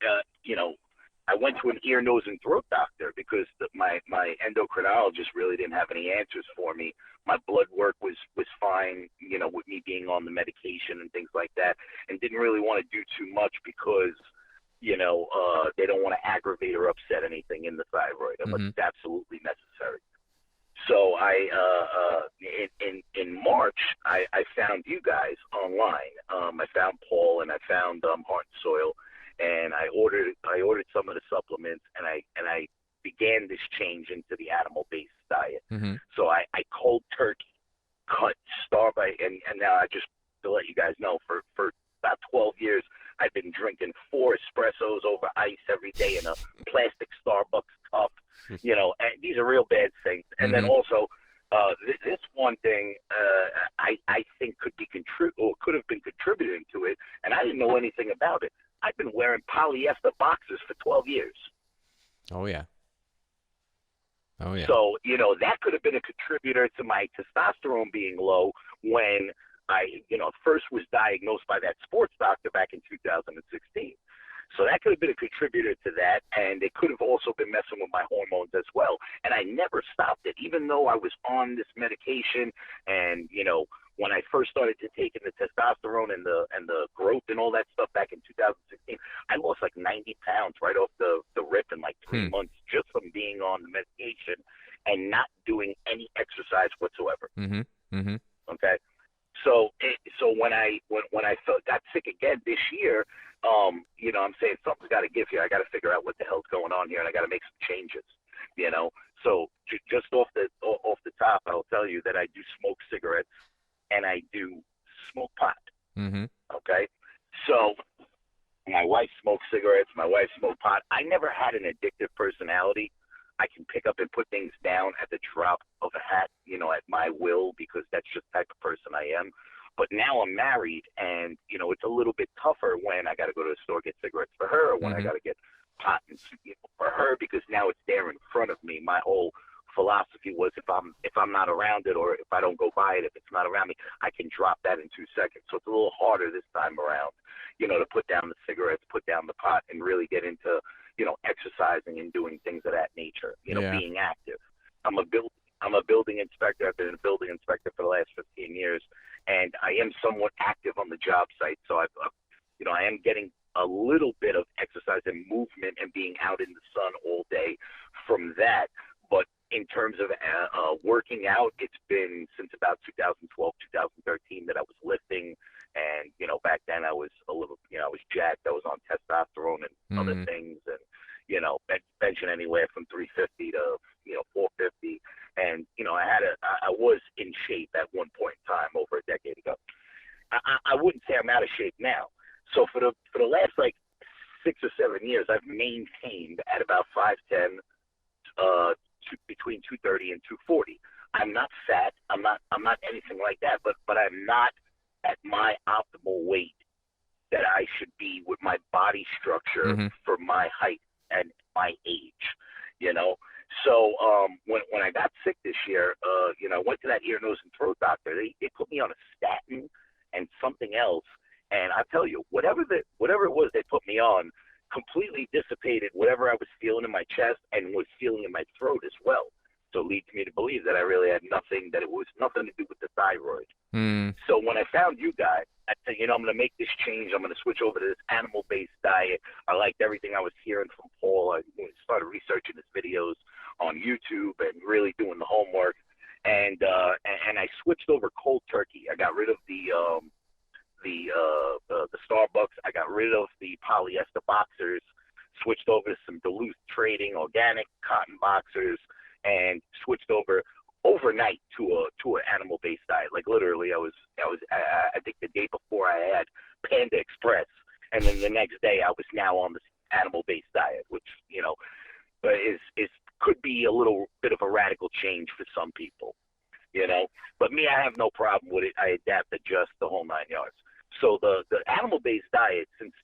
I went to an ear, nose, and throat doctor because my endocrinologist really didn't have any answers for me. My blood work was fine, with me being on the medication and things like that, and didn't really want to do too much because, they don't want to aggravate or upset anything in the thyroid unless it's absolutely necessary. So in March, I found you guys online. I found Paul, and I found Heart and Soil, and I ordered some of the supplements, and I began this change into the animal-based diet. So I cold turkey cut Starbucks, and now I just, to let you guys know, for about 12 years, I've been drinking 4 espressos over ice every day in a plastic Starbucks cup. And these are real bad things. And then also, this one thing I think could have been contributing to it, and I didn't know anything about it. I've been wearing polyester boxers for 12 years. Oh yeah. So, that could have been a contributor to my testosterone being low when I, first was diagnosed by that sports doctor back in 2016. So that could have been a contributor to that, and it could have also been messing with my hormones as well. And I never stopped it, even though I was on this medication and, when I first started to take in the testosterone and the growth and all that stuff back in 2016, I lost like 90 pounds right off the rip in like 3 months just from being on the medication and not doing any exercise whatsoever. Okay. So when I got sick again this year, you know, I'm saying something's got to give here. I got to figure out what the hell's going on here, and I got to make some changes. You know, so just off the top, I'll tell you that I do smoke cigarettes and I do smoke pot. Okay, so my wife smokes cigarettes. My wife smokes pot. I never had an addictive personality. I can pick up and put things down at the drop of a hat, you know, at my will, because that's just the type of person I am. But now I'm married, and, you know, it's a little bit tougher when I got to go to the store get cigarettes for her, or when I got to get pot and, you know, for her, because now it's there in front of me. My whole philosophy was if I'm not around it, or if I don't go buy it, if it's not around me, I can drop that in 2 seconds. So it's a little harder this time around, you know, to put down the cigarettes, put down the pot, and really get into, you know, exercising and doing things of that nature, you know, being active. I'm a building inspector. I've been a building inspector for the last 15 years, and I am somewhat active on the job site. So you know, I am getting a little bit of exercise and movement and being out in the sun all day from that. But in terms of working out, it's been since about 2012, 2013 that I was lifting. And, you know, back then I was a little, you know, I was jacked. I was on testosterone and other things, and, you know, benching anywhere from 350 to, you know, 450. And, you know, I was in shape at one point in time over a decade ago. I wouldn't say I'm out of shape now. So for the last like 6 or 7 years, I've maintained at about 5'10", between 230 and 240. I'm not fat. I'm not anything like that, but I'm not at my optimal weight that I should be with my body structure for my height and my age, you know? So when I got sick this year, you know, I went to that ear, nose, and throat doctor. They put me on a statin and something else, and I tell you, whatever it was they put me on completely dissipated whatever I was feeling in my chest and was feeling in my throat as well. So it leads me to believe that I really had nothing, that it was nothing to do with the thyroid. So when I found you guys, I said, you know, I'm going to make this change. I'm going to switch over to this animal-based diet. I liked everything I was hearing from Paul. I started researching his videos on YouTube and really doing the homework. And I switched over cold turkey. I got rid of the Starbucks. I got rid of the polyester boxers, switched over to some Duluth Trading organic cotton boxers, and switched over overnight to an animal-based diet. Like literally, I think the day before I had Panda Express, and then the next day I was now on this animal-based diet, which, you know, is could be a little bit of a radical change for some people, you know. But me, I have no problem with it. I adapt, adjust, the whole 9 yards. So the animal-based diet since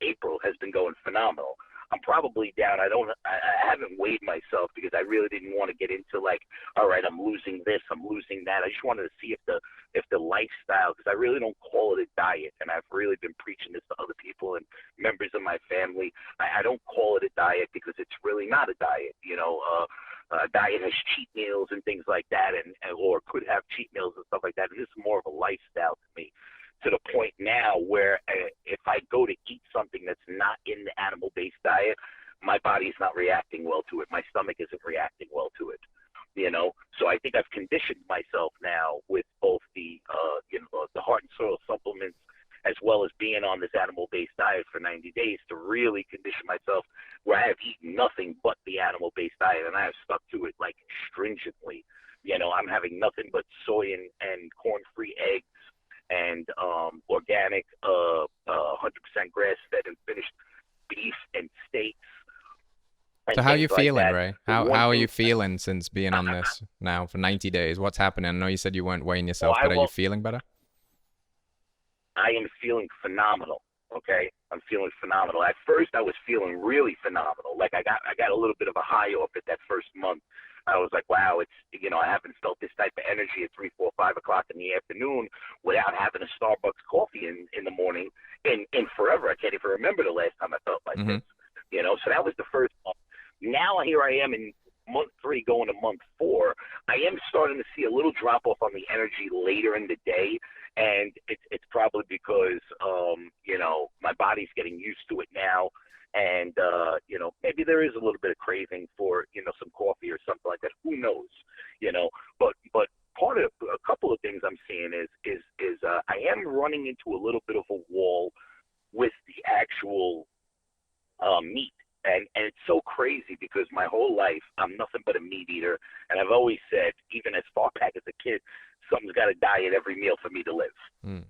April has been going phenomenal. I'm probably down. I haven't weighed myself because I really didn't want to get into like, all right, I'm losing this, I'm losing that. I just wanted to see if the lifestyle, because I really don't call it a diet, and I've really been preaching this to other people and members of my family. I don't call it a diet because it's really not a diet. You know, a diet has cheat meals and things like that, or could have cheat meals and stuff like that. This is more of a lifestyle to me, to the point now where if I go to eat something that's not in the animal-based diet, my body's not reacting well to it. My stomach isn't reacting well to it, you know? So I think I've conditioned myself now with both the heart and soil supplements, as well as being on this animal-based diet for 90 days to really condition myself where I have eaten nothing but the animal-based diet, and I have stuck to it like stringently. You know, I'm having nothing but soy and corn-free eggs, and organic, 100% grass-fed and finished beef and steaks. And so how are you like feeling, that. Ray? How are you feeling since being on this now for 90 days? What's happening? I know you said you weren't weighing yourself, but are you feeling better? I am feeling phenomenal. Okay, I'm feeling phenomenal. At first, I was feeling really phenomenal. Like I got a little bit of a high off it that first month. I was like, wow, it's, you know, I haven't felt this type of energy at 3, 4, 5 o'clock in the afternoon without having a Starbucks coffee in the morning in forever. I can't even remember the last time I felt like this, you know. So that was the first month. Now here I am in month 3 going to month 4, I am starting to see a little drop off on the energy later in the day, and it's probably because you know, my body's getting used to it now, and you know, maybe there is a little bit of craving for, you know, some coffee or something like that. Who knows, you know? But part of a couple of things I'm seeing is I am running into a little bit of a wall with the actual meat. And it's so crazy because my whole life I'm nothing but a meat eater, and I've always said, even as far back as a kid, something's got to die at every meal for me to live.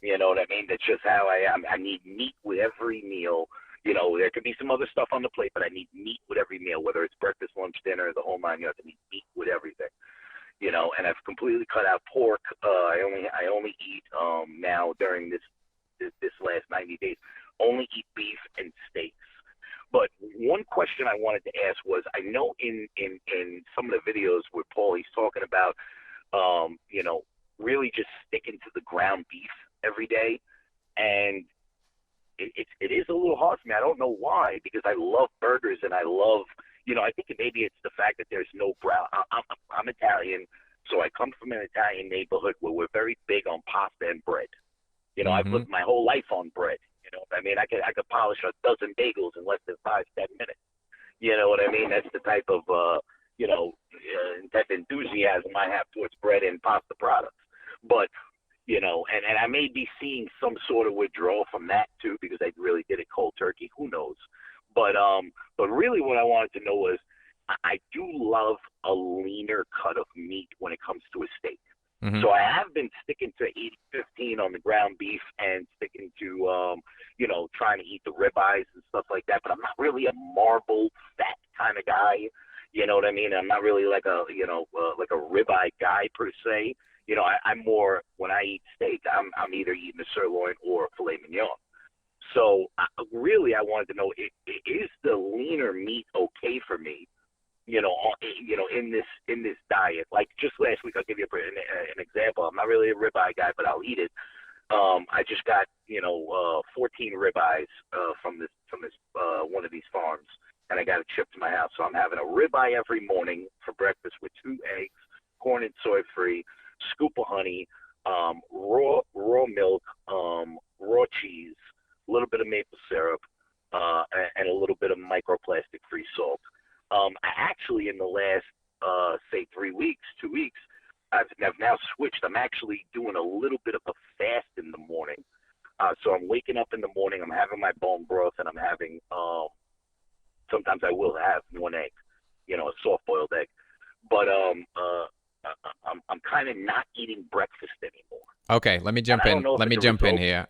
You know what I mean? That's just how I am. I need meat with every meal. You know, there could be some other stuff on the plate, but I need meat with every meal, whether it's breakfast, lunch, dinner, the whole 9 yards. I need meat with everything. You know, and I've completely cut out pork. I only eat now during this last 90 days, only eat beef and steaks. But one question I wanted to ask was, I know in some of the videos with Paul, he's talking about, you know, really just sticking to the ground beef every day. And it is a little hard for me. I don't know why, because I love burgers and I love, you know, I think maybe it's the fact that there's no brown. I'm Italian, so I come from an Italian neighborhood where we're very big on pasta and bread. You know, I've lived my whole life on bread. You know, I mean, I could polish a dozen bagels in less than 5-10 minutes. You know what I mean? That's the type of you know, type of enthusiasm I have towards bread and pasta products. But you know, and I may be seeing some sort of withdrawal from that too, because I really did it cold turkey. Who knows? But really, what I wanted to know was, I do love a leaner cut of meat when it comes to a steak. So I have been sticking to 80-15 on the ground beef and sticking to, you know, trying to eat the ribeyes and stuff like that. But I'm not really a marble fat kind of guy. You know what I mean? I'm not really like a, you know, like a ribeye guy per se. You know, I'm more, when I eat steak, I'm either eating a sirloin or a filet mignon. So really, I wanted to know, is the leaner meat okay for me? You know, in this diet. Like just last week, I'll give you an example. I'm not really a ribeye guy, but I'll eat it. I just got, you know, 14 ribeyes from this one of these farms, and I got it shipped to my house. So I'm having a ribeye every morning for breakfast with 2 eggs, corn and soy free, scoop of honey, raw milk, raw cheese, a little bit of maple syrup, and a little bit of microplastic free salt. I actually, in the last, say 2 weeks, I've now switched. I'm actually doing a little bit of a fast in the morning. So I'm waking up in the morning, I'm having my bone broth, and I'm having, sometimes I will have 1 egg, you know, a soft boiled egg. But I'm kind of not eating breakfast anymore. Okay, let me jump in. Let me jump in here.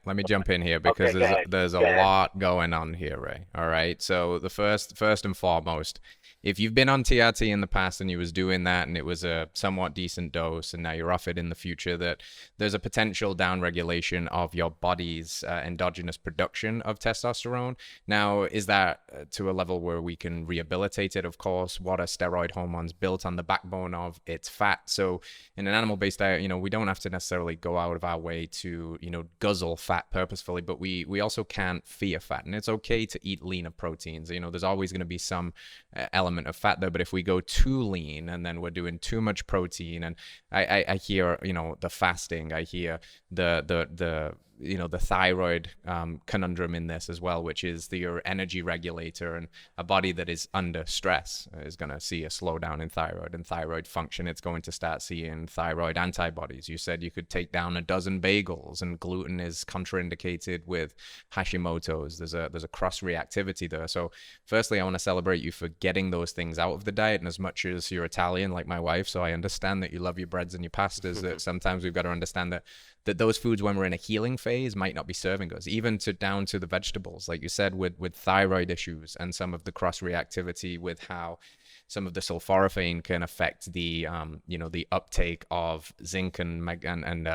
Because Okay, there's a lot going on here, Ray. All right. So the first and foremost, if you've been on TRT in the past and you was doing that and it was a somewhat decent dose and now you're off it in the future, that there's a potential downregulation of your body's endogenous production of testosterone. Now, is that to a level where we can rehabilitate it? Of course. What are steroid hormones built on the backbone of? It's fat. So in an animal-based diet, you know, we don't have to necessarily go out of our way to, you know, guzzle fat purposefully, but we also can't fear fat, and it's okay to eat leaner proteins. You know, there's always going to be some element of fat there, but if we go too lean and then we're doing too much protein, and I hear, you know, the fasting, I hear the you know, the thyroid conundrum in this as well, which is your energy regulator, and a body that is under stress is going to see a slowdown in thyroid and thyroid function. It's going to start seeing thyroid antibodies. You said you could take down a dozen bagels, and gluten is contraindicated with Hashimoto's. There's a cross reactivity there. So firstly, I want to celebrate you for getting those things out of the diet. And as much as you're Italian like my wife, so I understand that you love your breads and your pastas, that sometimes we've got to understand that those foods, when we're in a healing phase, might not be serving us, even down to the vegetables, like you said, with thyroid issues and some of the cross reactivity with how some of the sulforaphane can affect the you know, the uptake of zinc and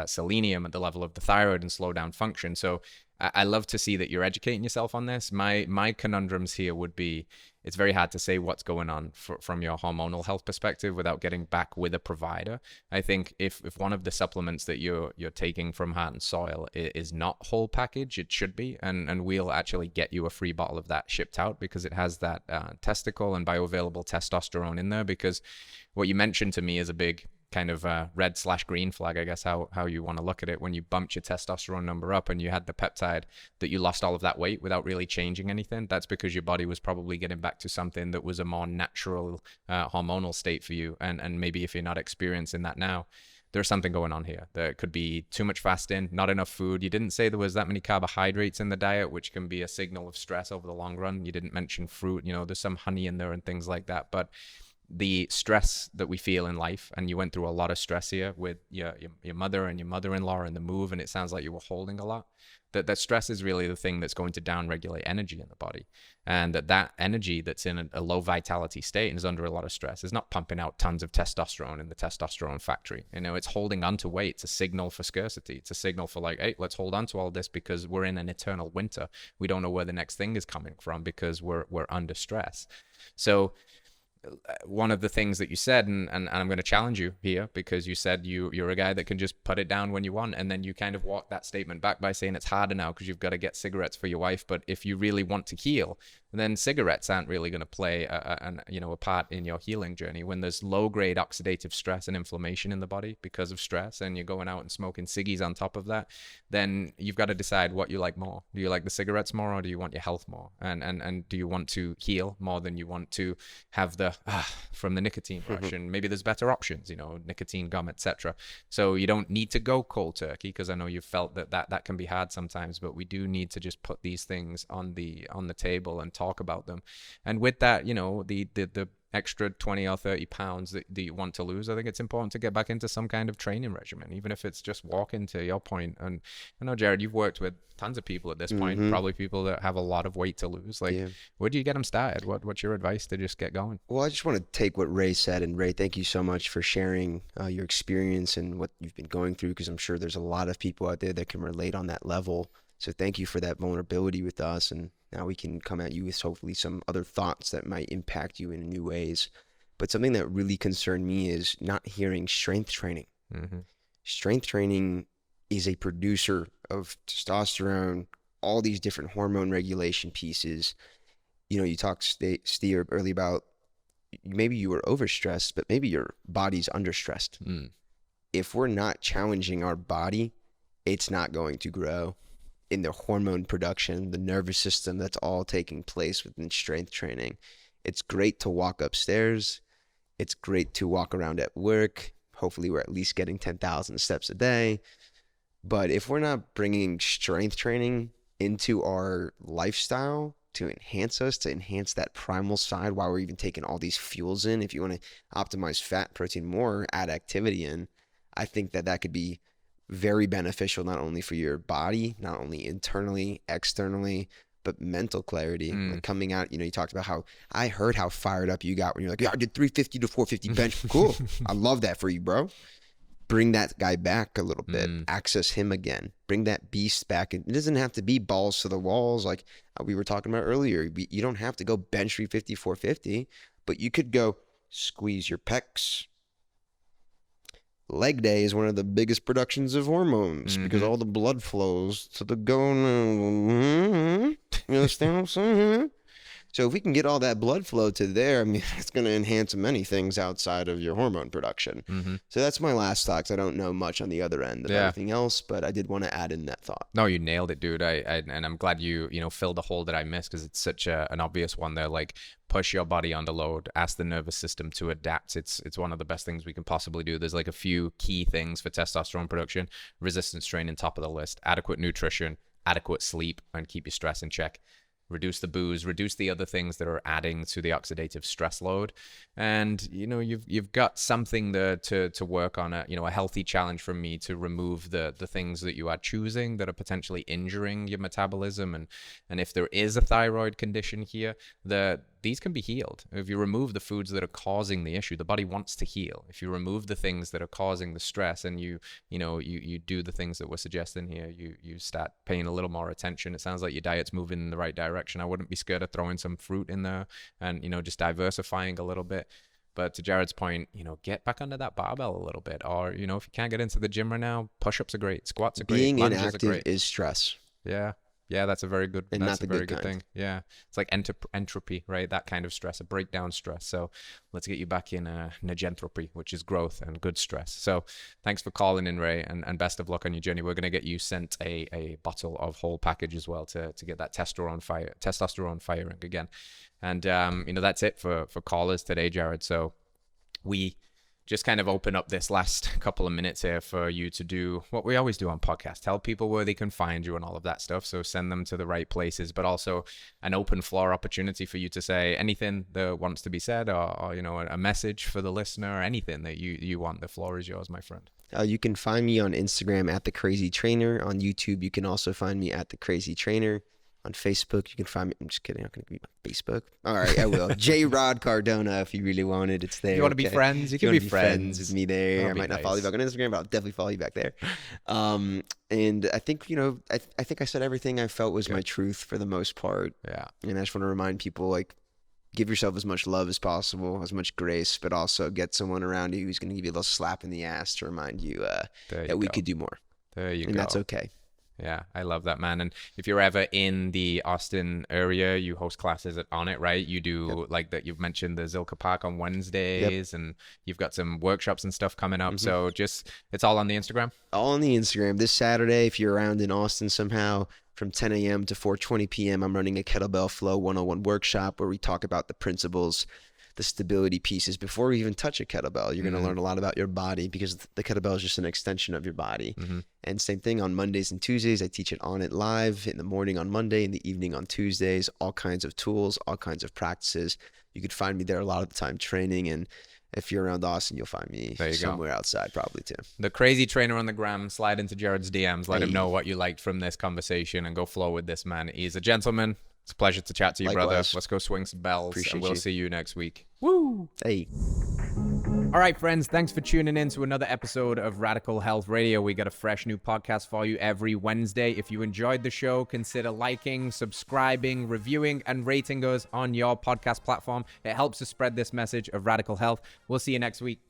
selenium at the level of the thyroid and slow down function. So I love to see that you're educating yourself on this. My conundrums here would be, it's very hard to say what's going on from your hormonal health perspective without getting back with a provider. I think if one of the supplements that you're taking from Heart and Soil is not whole package, it should be, and we'll actually get you a free bottle of that shipped out, because it has that testicle and bioavailable testosterone in there. Because what you mentioned to me is a big kind of red/green flag, I guess, how you want to look at it. When you bumped your testosterone number up and you had the peptide, that you lost all of that weight without really changing anything, that's because your body was probably getting back to something that was a more natural hormonal state for you. And maybe if you're not experiencing that now, there's something going on here. There could be too much fasting, not enough food. You didn't say there was that many carbohydrates in the diet, which can be a signal of stress over the long run. You didn't mention fruit. There's some honey in there and things like that. But the stress that we feel in life, and you went through a lot of stress here with your mother and your mother-in-law and the move, and it sounds like you were holding a lot. That stress is really the thing that's going to down-regulate energy in the body, and that energy that's in a low vitality state and is under a lot of stress is not pumping out tons of testosterone in the testosterone factory. It's holding onto weight. It's a signal for scarcity. It's a signal for like, hey, let's hold on to all this because we're in an eternal winter. We don't know where the next thing is coming from because we're under stress. So one of the things that you said, and I'm going to challenge you here, because you said you're a guy that can just put it down when you want, and then you kind of walk that statement back by saying it's harder now because you've got to get cigarettes for your wife. But if you really want to heal, then cigarettes aren't really going to play a part in your healing journey. When there's low-grade oxidative stress and inflammation in the body because of stress, and you're going out and smoking ciggies on top of that, then you've got to decide what you like more. Do you like the cigarettes more, or do you want your health more? And do you want to heal more than you want to have the from the nicotine rush? And maybe there's better options, nicotine gum, etc. So you don't need to go cold turkey, because I know you've felt that can be hard sometimes, but we do need to just put these things on the table and talk about them. And with that, the extra 20 or 30 pounds that you want to lose, I think it's important to get back into some kind of training regimen, even if it's just walking, to your point. And I know, Jarrod, you've worked with tons of people at this point, probably people that have a lot of weight to lose. Where do you get them started? What's your advice to just get going? Well, I just want to take what Ray said, and Ray, thank you so much for sharing your experience and what you've been going through, because I'm sure there's a lot of people out there that can relate on that level. So thank you for that vulnerability with us, and now we can come at you with hopefully some other thoughts that might impact you in new ways. But something that really concerned me is not hearing strength training. Strength training is a producer of testosterone, all these different hormone regulation pieces. You talked, Steve, earlier about maybe you were overstressed, but maybe your body's understressed. If we're not challenging our body, it's not going to grow. In the hormone production, the nervous system, that's all taking place within strength training. It's great to walk upstairs. It's great to walk around at work. Hopefully we're at least getting 10,000 steps a day. But if we're not bringing strength training into our lifestyle to enhance us, to enhance that primal side while we're even taking all these fuels in, if you want to optimize fat, protein more, add activity in, I think that could be very beneficial, not only for your body, not only internally, externally, but mental clarity. Like coming out, you talked about how I heard how fired up you got when you're like, yeah, I did 350 to 450 bench. Cool. I love that for you, bro. Bring that guy back a little bit, access him again, bring that beast back. It doesn't have to be balls to the walls like we were talking about earlier. You don't have to go bench 350, 450, but you could go squeeze your pecs. Leg day is one of the biggest productions of hormones because all the blood flows to the gonad. You understand what I'm saying? So if we can get all that blood flow to there, I mean, it's going to enhance many things outside of your hormone production. So that's my last thought, 'cause I don't know much on the other end of everything else, but I did want to add in that thought. No, you nailed it, dude. And I'm glad you filled the hole that I missed, because it's such an obvious one there. Like, push your body under load, ask the nervous system to adapt. It's one of the best things we can possibly do. There's like a few key things for testosterone production. Resistance training, top of the list. Adequate nutrition, adequate sleep, and keep your stress in check. Reduce the booze, reduce the other things that are adding to the oxidative stress load. And, you've got something there to work on, a healthy challenge from me to remove the things that you are choosing that are potentially injuring your metabolism. And if there is a thyroid condition here, these can be healed. If you remove the foods that are causing the issue, the body wants to heal. If you remove the things that are causing the stress, and you do the things that we're suggesting here, you start paying a little more attention. It sounds like your diet's moving in the right direction. I wouldn't be scared of throwing some fruit in there and, just diversifying a little bit. But to Jarrod's point, get back under that barbell a little bit. Or, if you can't get into the gym right now, push-ups are great. Squats are great. Being Lunges inactive are great. is stress. Yeah. Yeah, that's a very good, And that's not a the very good good kind. thing. Yeah. It's like entropy, right? That kind of stress, a breakdown stress. So let's get you back in negentropy, which is growth and good stress. So thanks for calling in, Ray, and best of luck on your journey. We're going to get you sent a bottle of whole package as well to get that testosterone firing again. And, that's it for callers today, Jarrod. So we just kind of open up this last couple of minutes here for you to do what we always do on podcasts. Tell people where they can find you and all of that stuff. So send them to the right places, but also an open floor opportunity for you to say anything that wants to be said, or a message for the listener, or anything that you want. The floor is yours, my friend. You can find me on Instagram at TheCrazyTrainer. On YouTube, you can also find me at TheCrazyTrainer. On Facebook, you can find me. I'm just kidding. I'm not going to give you my Facebook. All right, I will. Jarrod Cardona, if you really want it, it's there. If you want to be friends, you can be friends with me there. That'll I might be not follow you nice. back on Instagram, but I'll definitely follow you back there. And I think, I think I said everything I felt was my truth for the most part. Yeah. And I just want to remind people, like, give yourself as much love as possible, as much grace, but also get someone around you who's going to give you a little slap in the ass to remind you that we could do more. There you go. And that's okay. Yeah, I love that, man. And if you're ever in the Austin area, you host classes on it, right? You do like that. You've mentioned the Zilka Park on Wednesdays, and you've got some workshops and stuff coming up. So it's all on the Instagram. All on the Instagram. This Saturday, if you're around in Austin somehow, from 10 a.m. to 4:20 p.m., I'm running a Kettlebell Flow 101 workshop where we talk about the principles, the stability pieces before we even touch a kettlebell. You're going to learn a lot about your body, because the kettlebell is just an extension of your body. And same thing on Mondays and Tuesdays. I teach it on it live in the morning on Monday, in the evening on Tuesdays. All kinds of tools, all kinds of practices. You could find me there a lot of the time training. And if you're around Austin, you'll find me somewhere outside probably too. The Crazy Trainer on the gram. Slide into Jarrod's DMs. Let him know what you liked from this conversation, and go flow with this man. He's a gentleman. It's a pleasure to chat to you, Likewise. brother. Let's go swing some bells. Appreciate and we'll you. see you next week. Woo! Hey. All right, friends, thanks for tuning in to another episode of Radical Health Radio. We got a fresh new podcast for you every Wednesday. If you enjoyed the show, consider liking, subscribing, reviewing, and rating us on your podcast platform. It helps us spread this message of radical health. We'll see you next week.